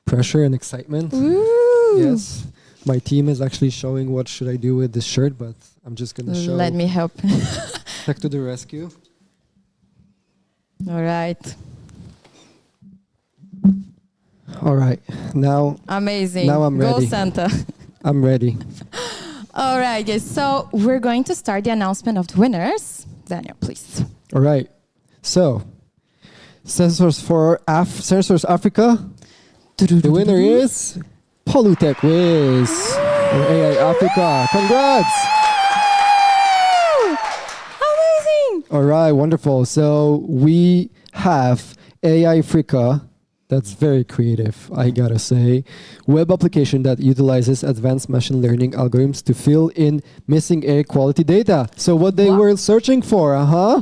pressure and excitement. Ooh. Yes. My team is actually showing what should I do with this shirt, but I'm just going to show. Let me help. Tech to the rescue. All right. All right. Now Amazing. Now I'm Go ready. Santa. I'm ready. All right, guys. So we're going to start the announcement of the winners. Daniel, please. All right. So, Sensors Africa. The winner is Polytech Wiz or AI Africa. Congrats! Amazing. All right, wonderful. So we have AI Africa. That's very creative, I gotta say. Web application that utilizes advanced machine learning algorithms to fill in missing air quality data. So what they Wow. were searching for,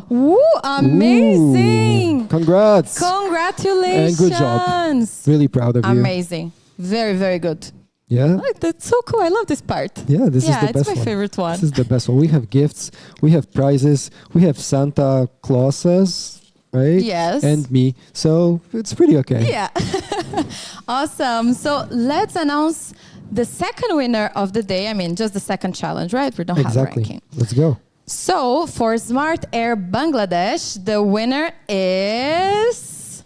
Woo, amazing. Ooh, congrats. Congratulations. And good job. Really proud of you. Amazing. Very, very good. Yeah? Oh, that's so cool. I love this part. Yeah, this is the it's best my one. favorite one. This is the best one. We have gifts, we have prizes, we have Santa Clauses, right? Yes. And me. So it's pretty okay. Yeah. Awesome. So let's announce the second winner of the day. I mean, just the second challenge, right? We don't have Exactly. ranking. Let's go. So for Smart Air Bangladesh, the winner is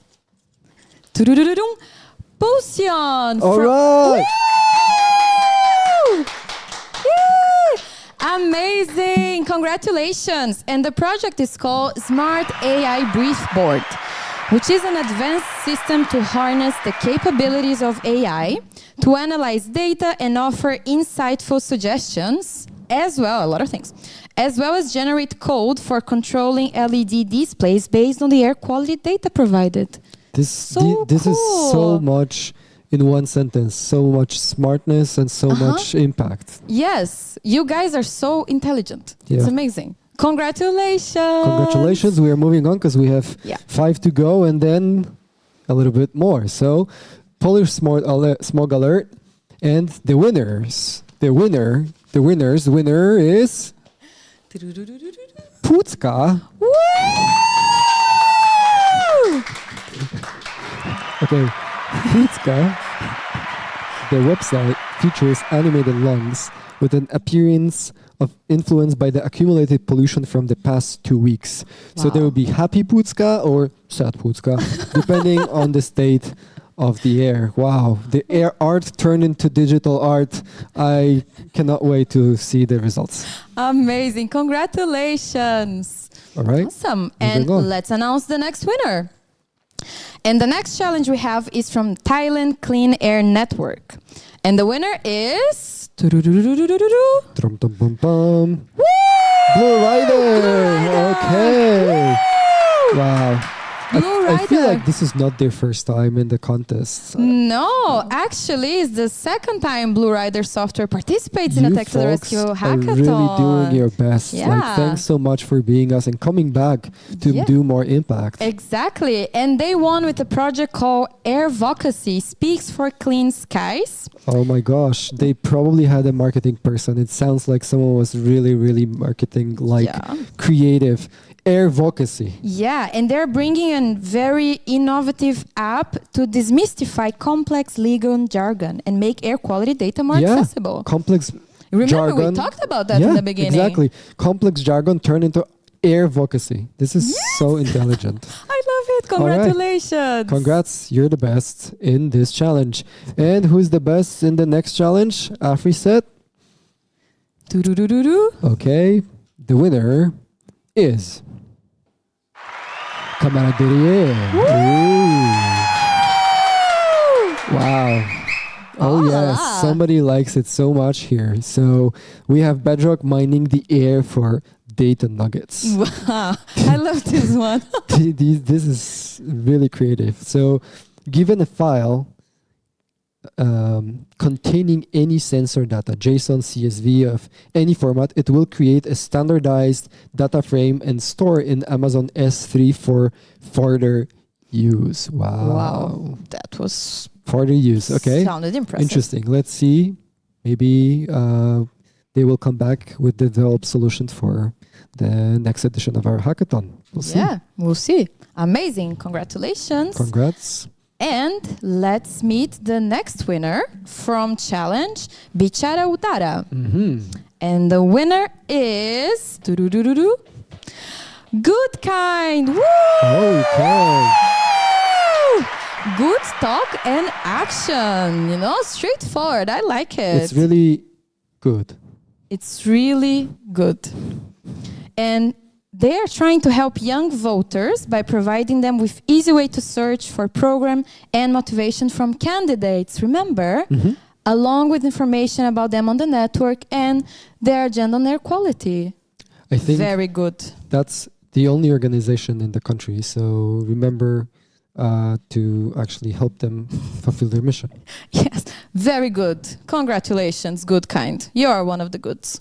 Potion. All right. Woo! Yeah! Amazing. Congratulations. And the project is called Smart AI Brief Board, which is an advanced system to harness the capabilities of AI to analyze data and offer insightful suggestions, as well, a lot of things, as well as generate code for controlling LED displays based on the air quality data provided. This So is so cool. much in one sentence. So much smartness and so much impact. Yes, you guys are so intelligent. Yeah. It's amazing. Congratulations. Congratulations. We are moving on because we have Yeah. 5 to go and then a little bit more. So Polish Smog Alert and the winners. The winner is Pucka. Woo! Okay, Pucka, the website features animated lungs with an appearance of influenced by the accumulated pollution from the past 2 weeks. So there Wow. will be happy Pucka or sad Pucka, depending on the state of the air. Wow, the air art turned into digital art. I cannot wait to see the results. Amazing. Congratulations. All right. Awesome. Moving And on. let's announce the next winner. And the next challenge we have is from Thailand Clean Air Network. And the winner is... Trum, tum, bum, bum. Blue Rider. Okay. Wow. Blue I feel Rider. like this is not their first time in the contest. No, actually, it's the second time Blue Rider Software participates in a You Tech to the folks Rescue are Hackathon. really doing your best. Like, Yeah. thanks so much for being us and coming back to Yeah. do more impact. Exactly. And they won with a project called Airvocacy, Speaks for Clean Skies. Oh my gosh, they probably had a marketing person. It sounds like someone was really, really marketing, like Yeah. creative. Airvocacy. Yeah, and they're bringing a very innovative app to demystify complex legal jargon and make air quality data more accessible. Complex Remember, jargon. we talked about that in the beginning. Exactly. Complex jargon turned into airvocacy. This is so intelligent. I love it. All right. Congratulations. Congrats, you're the best in this challenge. And who's the best in the next challenge? Afri said. Do-do-do-do-do. Okay, the winner is Camaraderie. Wow. Oh yes, la. somebody likes it so much here. So we have Bedrock mining the air for data nuggets. Wow. I love this one. This is really creative. So given a file containing any sensor data, JSON, CSV of any format, it will create a standardized data frame and store in Amazon S3 for further use. Wow. That was Further use. Okay. sounded impressive. Interesting. Let's see. Maybe they will come back with developed solutions for the next edition of our hackathon. We'll see. Yeah, we'll see. Amazing. Congratulations. Congrats. And let's meet the next winner from challenge Bichara Utara. And the winner is do-do-do-do-do, Good Kind. Woo! Okay. Good talk and action. You know, straightforward. I like it. It's really good. It's really good. And they are trying to help young voters by providing them with easy way to search for program and motivation from candidates. Remember, along with information about them on the network and their agenda on air quality. I think Very good. that's the only organization in the country. So remember to actually help them fulfill their mission. Yes, very good. Congratulations, Good Kind. You are one of the goods.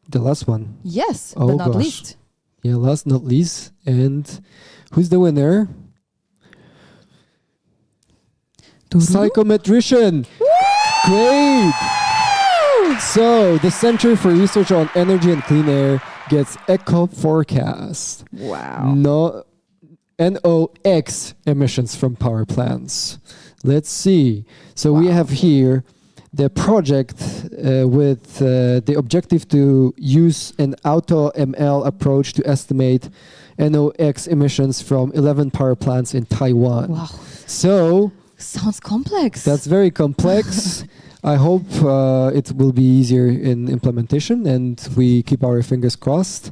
The last one. Yes, Oh, but not gosh. least. Yeah, last not least. And who's the winner? Psychometrician. Great. So the Center for Research on Energy and Clean Air gets Eco Forecast. Wow. No NOx emissions from power plants. Let's see. So we have here the project with the objective to use an auto ML approach to estimate NOx emissions from 11 power plants in Taiwan. Wow. So Sounds complex. that's very complex. I hope it will be easier in implementation, and we keep our fingers crossed.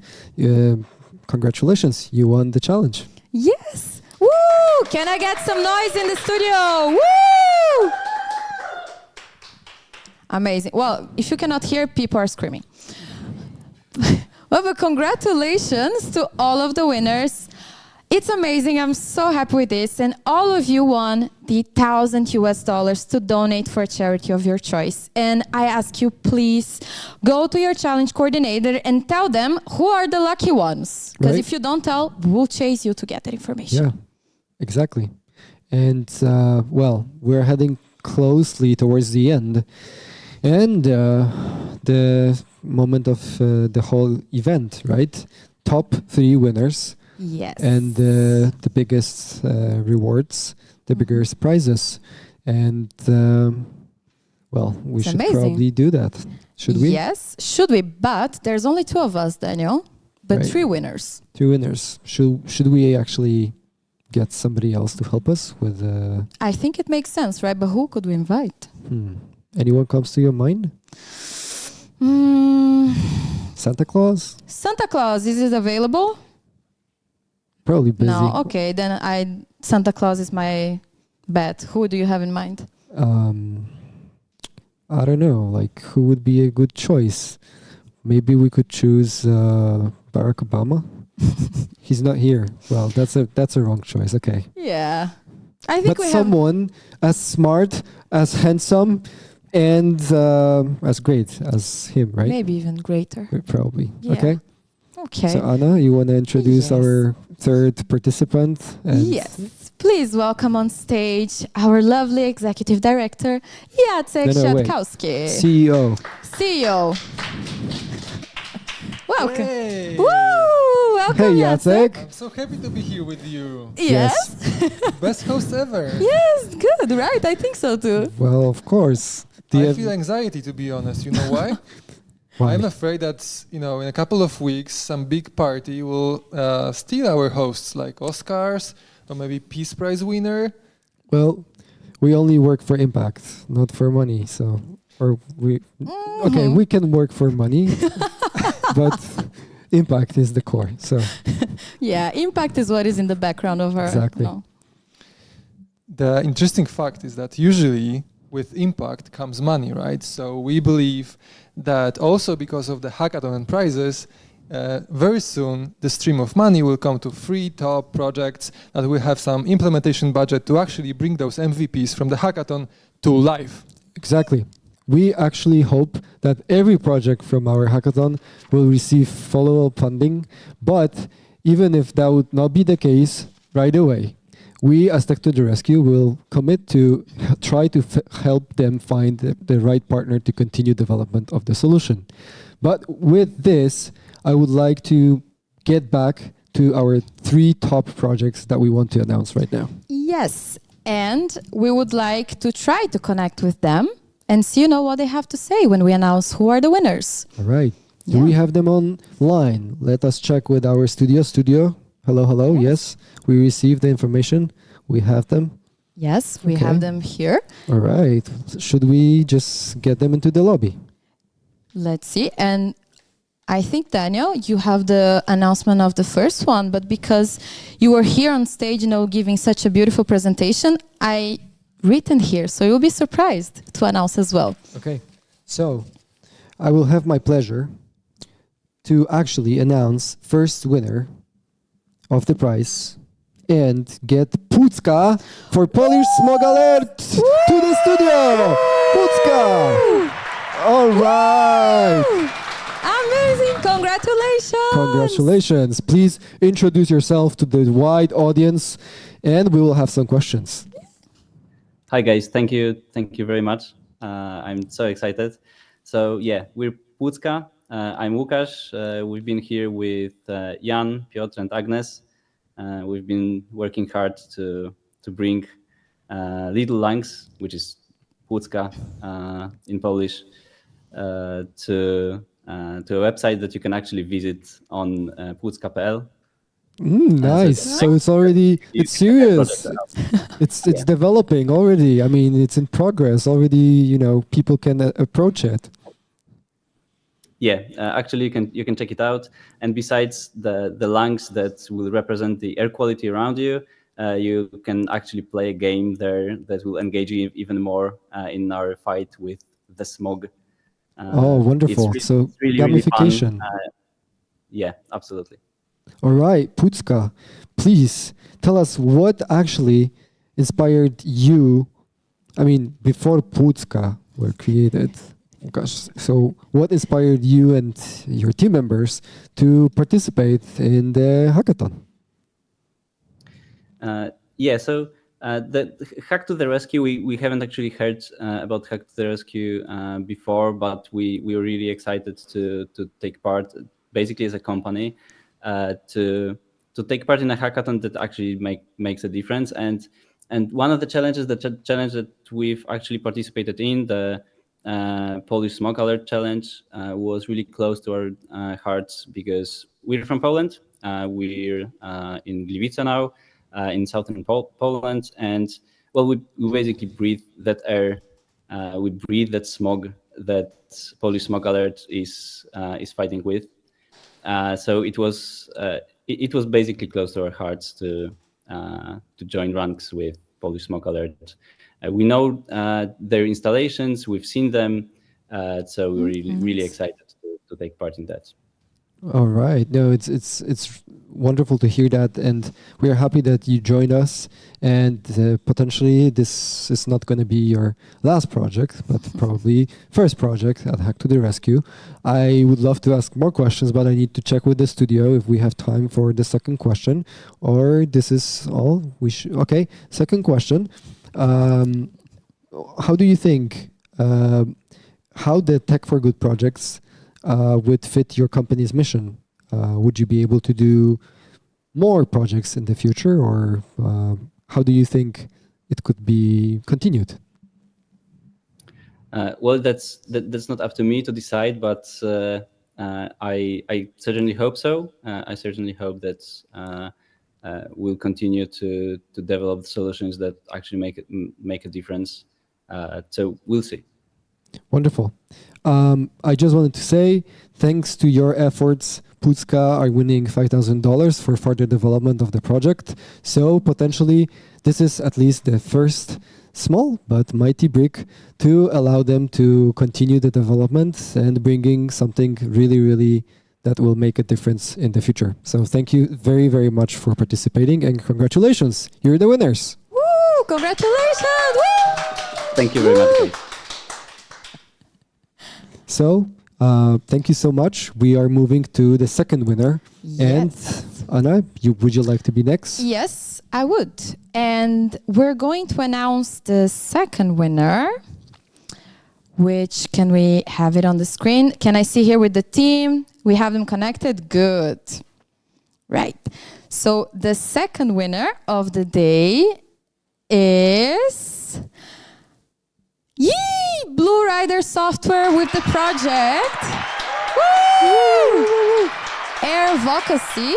Congratulations, you won the challenge. Yes. Woo! Can I get some noise in the studio? Woo! Amazing. Well, if you cannot hear, people are screaming. Well, but congratulations to all of the winners. It's amazing. I'm so happy with this. And all of you won the $1,000 to donate for a charity of your choice. And I ask you, please go to your challenge coordinator and tell them who are the lucky ones. Because if you don't tell, we'll chase you to get that information. Yeah, exactly. And well, we're heading closely towards the end. And the moment of the whole event, right? Top 3 winners. Yes. And the biggest rewards, the biggest prizes. And well, we should probably do that. Should we? Yes, should we? But there's only 2 of us, Daniel. But 3 winners. 3 winners. Should we actually get somebody else to help us with? I think it makes sense, right? But who could we invite? Anyone comes to your mind? Santa Claus? Santa Claus, is it available? Probably busy. No, okay, then Santa Claus is my bet. Who do you have in mind? I don't know, like who would be a good choice? Maybe we could choose Barack Obama. He's not here. Well, that's a wrong choice. Okay. Yeah. I think but someone as smart, as handsome, and as great as him, right? Maybe even greater. Probably. Yeah. Okay. Okay. So Anna, you want to introduce our 3rd participant? Yes. Please welcome on stage our lovely executive director, Jacek Siatkowski. CEO. CEO. Welcome. Hey. Woo! Welcome, Hey, Jacek. I'm so happy to be here with you. Yes. Best host ever. Yes, good, right? I think so too. Well, of course. I feel anxiety, to be honest. You know why? Why? I'm afraid that, in a couple of weeks, some big party will steal our hosts, like Oscars or maybe Peace Prize winner. Well, we only work for impact, not for money. So, okay, we can work for money, but impact is the core. So, yeah, impact is what is in the background of our. Exactly. No. The interesting fact is that usually with impact comes money, right? So we believe that also because of the hackathon and prizes, very soon the stream of money will come to 3 top projects that will have some implementation budget to actually bring those MVPs from the hackathon to life. Exactly. We actually hope that every project from our hackathon will receive follow-up funding, but even if that would not be the case right away, we as Tech to the Rescue will commit to try to help them find the right partner to continue development of the solution. But with this, I would like to get back to our 3 top projects that we want to announce right now. Yes, and we would like to try to connect with them and see, what they have to say when we announce who are the winners. All right. Do we have them online? Let us check with our studio. Hello. Yes, we received the information. We have them. Yes, we have them here. All right. Should we just get them into the lobby? Let's see. And I think, Daniel, you have the announcement of the first one, but because you were here on stage, giving such a beautiful presentation, I written here, so you'll be surprised to announce as well. Okay. So I will have my pleasure to actually announce first winner of the prize and get Pucka for Polish Smog Alert to the studio. Pucka! All right. Amazing. Congratulations. Congratulations. Please introduce yourself to the wide audience and we will have some questions. Hi guys, thank you very much. I'm so excited. So yeah, we're Pucka. I'm Łukasz. We've been here with Jan, Piotr, and Agnes. We've been working hard to bring Little Lungs, which is Pucka in Polish, to a website that you can actually visit on pucka.pl. Nice. So it's already, it's serious. It's developing already. I mean, it's in progress already. People can approach it. Yeah, actually you can check it out. And besides the lungs that will represent the air quality around you, you can actually play a game there that will engage you even more in our fight with the smog. Wonderful. It's really gamification. fun. Yeah, absolutely. All right, Putzka, please tell us what actually inspired you. I mean, before Putzka were created, gosh, so what inspired you and your team members to participate in the hackathon? Yeah, so the Hack to the Rescue, we haven't actually heard about Hack to the Rescue before, but we were really excited to take part, basically as a company, to take part in a hackathon that actually makes a difference. And one of the challenges, challenge that we've actually participated in, the Polish Smoke Alert Challenge, was really close to our hearts because we're from Poland. We're in Gliwice now, in southern Poland, and well, we basically breathe that air, we breathe that smog that Polish Smoke Alert is fighting with. So it was basically close to our hearts to join ranks with Polish Smoke Alert. We know their installations, we've seen them, so we're really excited to take part in that. All right. No, it's wonderful to hear that, and we are happy that you joined us. And potentially, this is not going to be your last project, but probably first project at Hack to the Rescue. I would love to ask more questions, but I need to check with the studio if we have time for the second question, or this is all we should. Okay, second question. How do you think how the Tech for Good projects would fit your company's mission? Would you be able to do more projects in the future, or how do you think it could be continued? Well, that's not up to me to decide, but I certainly hope so. I certainly hope that we'll continue to develop solutions that actually make a difference. So we'll see. Wonderful. I just wanted to say, thanks to your efforts, Putzka are winning $5,000 for further development of the project. So potentially, this is at least the first small but mighty brick to allow them to continue the development and bringing something really, really that will make a difference in the future. So thank you very, very much for participating, and congratulations. You're the winners. Woo! Congratulations! Woo! Thank you very much, guys. So, thank you so much. We are moving to the second winner. Yes. And Anna, would you like to be next? Yes, I would. And we're going to announce the second winner, which, can we have it on the screen? Can I see here with the team? We have them connected? Good. Right. So the second winner of the day is... Yee! Blue Rider Software with the project. Woo! Advocacy.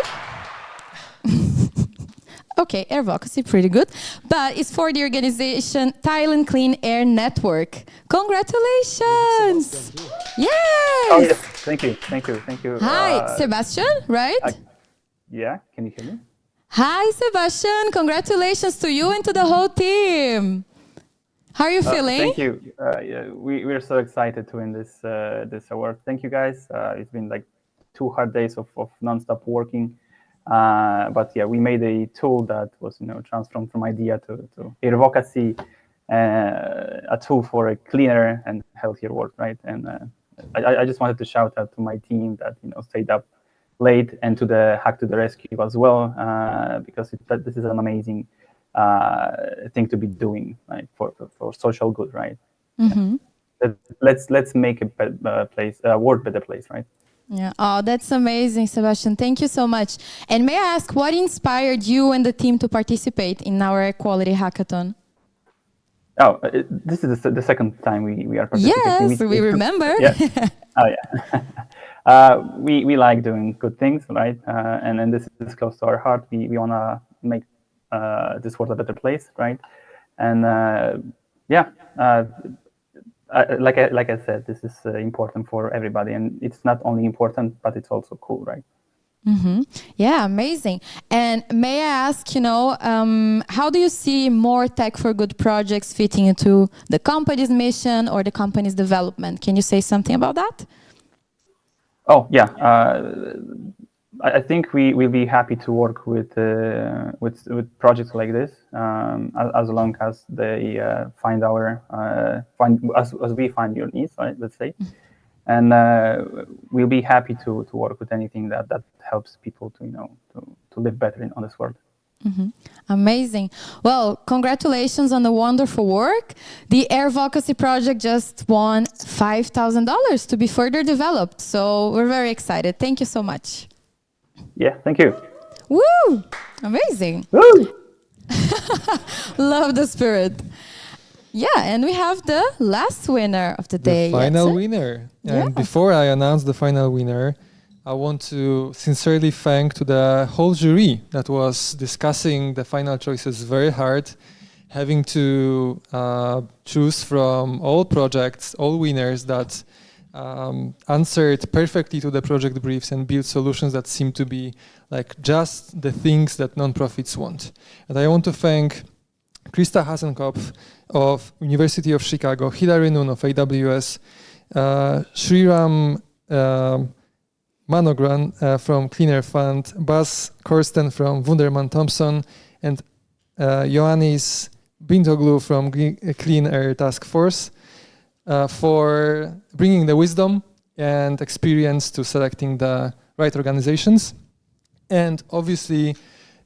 Okay, advocacy, pretty good. But it's for the organization Thailand Clean Air Network. Congratulations! Yes! Oh, yes. Thank you. Hi, Sebastian, right? Yeah, can you hear me? Hi, Sebastian. Congratulations to you and to the whole team. How are you feeling? Thank you. Yeah, we're so excited to win this award. Thank you, guys. It's been like 2 hard days of nonstop working. But yeah, we made a tool that was, transformed from idea to advocacy, a tool for a cleaner and healthier world, right? And I just wanted to shout out to my team that stayed up late, and to the Hack to the Rescue as well, because this is an amazing thing to be doing, right, for social good, right? Mm-hmm. Yeah. Let's make a world better place, right? Yeah. Oh, that's amazing, Sebastian. Thank you so much. And may I ask, what inspired you and the team to participate in our Equality Hackathon? Oh, this is the second time we are participating. Yes, we remember. Yeah. Oh, yeah. We like doing good things, right? And this is close to our heart. We want to make this world a better place, right? And like I said, this is important for everybody, and it's not only important, but it's also cool, right? Mm-hmm. Yeah, amazing. And may I ask, how do you see more Tech for Good projects fitting into the company's mission or the company's development? Can you say something about that? Oh, yeah. I think we will be happy to work with projects like this, as long as they find as we find your needs, right? Let's say, and we'll be happy to work with anything that helps people to to live better on this world. Mm-hmm. Amazing. Well, congratulations on the wonderful work. The Advocacy project just won $5,000 to be further developed. So we're very excited. Thank you so much. Yeah, thank you. Woo! Amazing. Woo! Love the spirit. Yeah, and we have the last winner of the day. The final winner. And before I announce the final winner, I want to sincerely thank to the whole jury that was discussing the final choices very hard, having to choose from all projects, all winners that answered perfectly to the project briefs and built solutions that seem to be like just the things that nonprofits want. And I want to thank Krista Hasenkopf of University of Chicago, Hilary Noon of AWS, Sriram Manogran from Clean Air Fund, Bas Korsten from Wunderman Thompson, and Ioannis Bintoglu from Clean Air Task Force for bringing the wisdom and experience to selecting the right organizations. And obviously,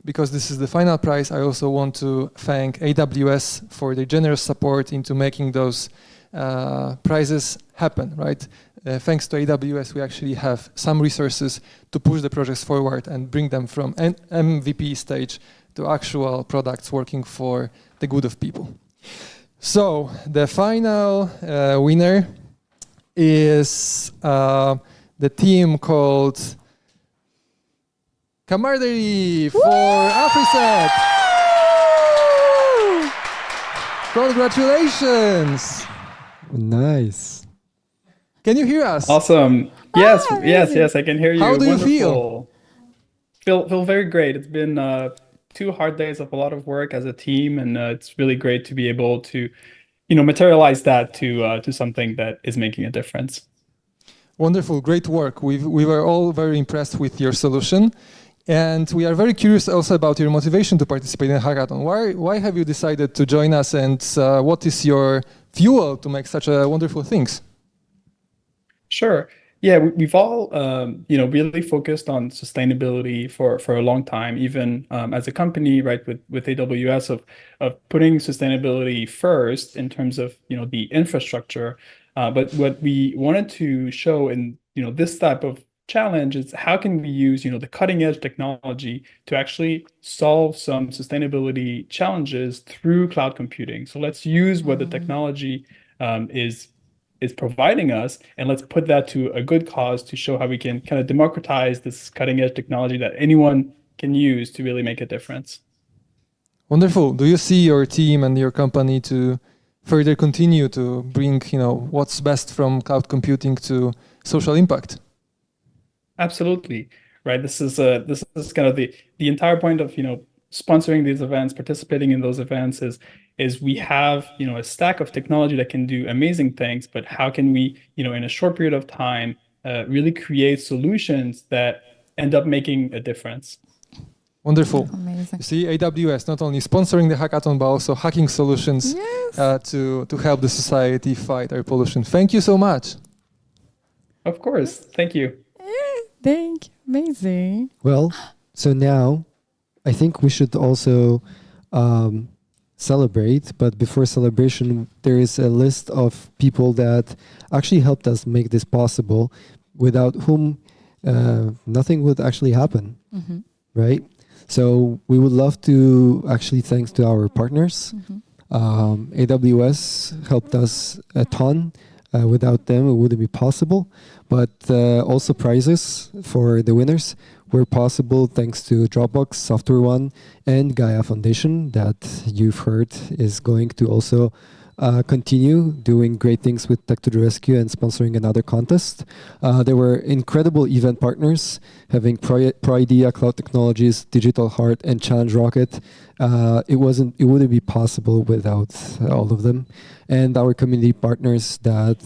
because this is the final prize, I also want to thank AWS for their generous support into making those prizes happen, right? Thanks to AWS, we actually have some resources to push the projects forward and bring them from an MVP stage to actual products working for the good of people. So the final winner is the team called Camaraderie for AfriSet. Congratulations! Nice. Can you hear us? Awesome. Yes, I can hear you. How do you Wonderful. Feel very great. It's been 2 hard days of a lot of work as a team, and it's really great to be able to, materialize that to something that is making a difference. Wonderful, great work. We were all very impressed with your solution, and we are very curious also about your motivation to participate in a hackathon. Why have you decided to join us, and what is your fuel to make such wonderful things? Sure. Yeah, we've all, really focused on sustainability for a long time, even as a company, right, with AWS of putting sustainability first in terms of, the infrastructure. But what we wanted to show in, this type of challenge is how can we use, the cutting edge technology to actually solve some sustainability challenges through cloud computing. So let's use what the technology is providing us, and let's put that to a good cause to show how we can kind of democratize this cutting edge technology that anyone can use to really make a difference. Wonderful. Do you see your team and your company to further continue to bring, what's best from cloud computing to social impact? Absolutely. Right. This is kind of the entire point of, sponsoring these events, participating in those events is we have, a stack of technology that can do amazing things, but how can we, in a short period of time, really create solutions that end up making a difference? Wonderful. Amazing. You see, AWS not only sponsoring the hackathon, but also hacking solutions to help the society fight air pollution. Thank you so much. Of course. Thank you. Thank you. Amazing. Well, so now I think we should also celebrate, but before celebration, there is a list of people that actually helped us make this possible, without whom nothing would actually happen, right? So we would love to actually thanks to our partners. AWS helped us a ton. Without them, it wouldn't be possible. But also prizes for the winners were possible thanks to Dropbox, Software One, and Gaia Foundation that you've heard is going to also continue doing great things with Tech to the Rescue and sponsoring another contest. There were incredible event partners, having ProIdea, Cloud Technologies, Digital Heart, and Challenge Rocket. It wouldn't be possible without all of them. And our community partners that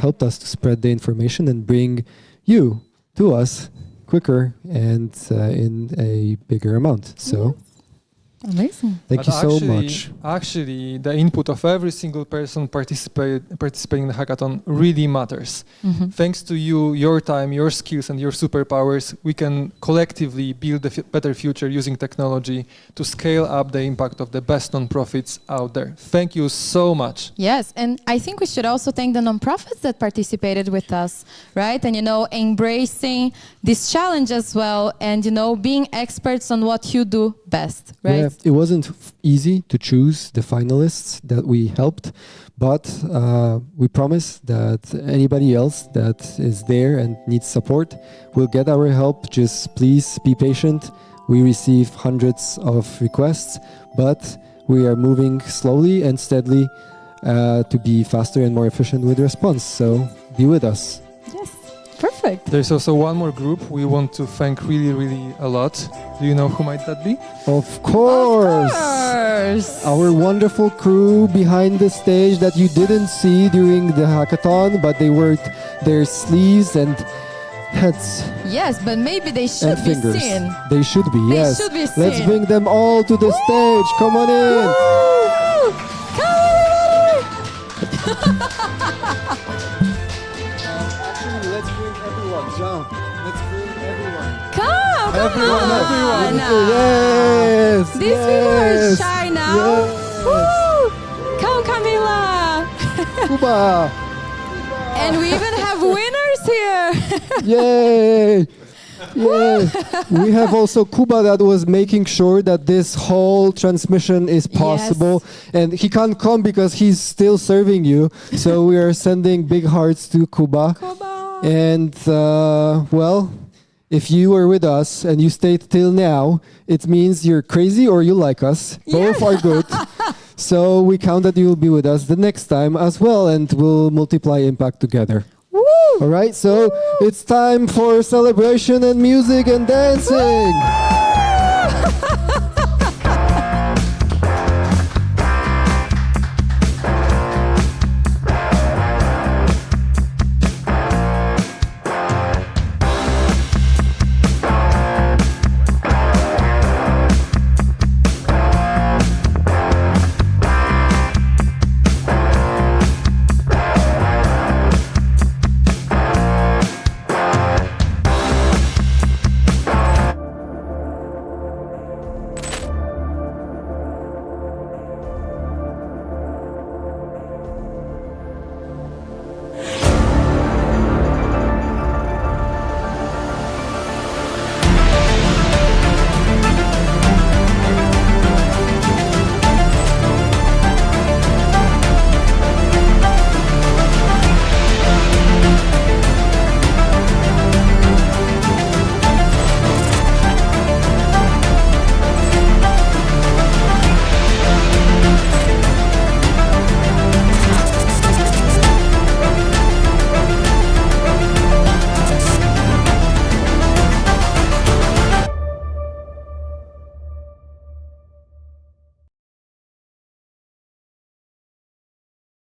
helped us to spread the information and bring you to us quicker and in a bigger amount. So Amazing. thank you so much. Actually, the input of every single person participating in the hackathon really matters. Thanks to you, your time, your skills, and your superpowers, we can collectively build a better future using technology to scale up the impact of the best nonprofits out there. Thank you so much. Yes, and I think we should also thank the nonprofits that participated with us, right? And, embracing this challenge as well and, being experts on what you do best, right? Yeah, it wasn't easy to choose the finalists that we helped, but we promise that anybody else that is there and needs support will get our help. Just please be patient. We receive hundreds of requests, but we are moving slowly and steadily to be faster and more efficient with response. So be with us. Yes, perfect. There's also one more group we want to thank really, really a lot. Do you know who might that be? Of course! Our wonderful crew behind the stage that you didn't see during the hackathon, but they worked their sleeves and heads. Yes, but maybe they should and be fingers. seen. They should be, They yes. should be Let's seen. bring them all to the stage. Come on in. Woo! Come Actually, let's bring everyone. Jump. Let's bring everyone. Come Everyone, on. everyone. Yes. These people are yes. shy now. Yes. Woo! Come, Camila. Kuba. And we even have winners here. Yay! Yay! We have also Kuba that was making sure that this whole transmission is possible, and he can't come because he's still serving you. So we are sending big hearts to Kuba. Kuba. And well, if you are with us and you stayed till now, it means you're crazy or you like us. Both are good. So we count that you will be with us the next time as well, and we'll multiply impact together. Woo! All right, so it's time for celebration and music and dancing.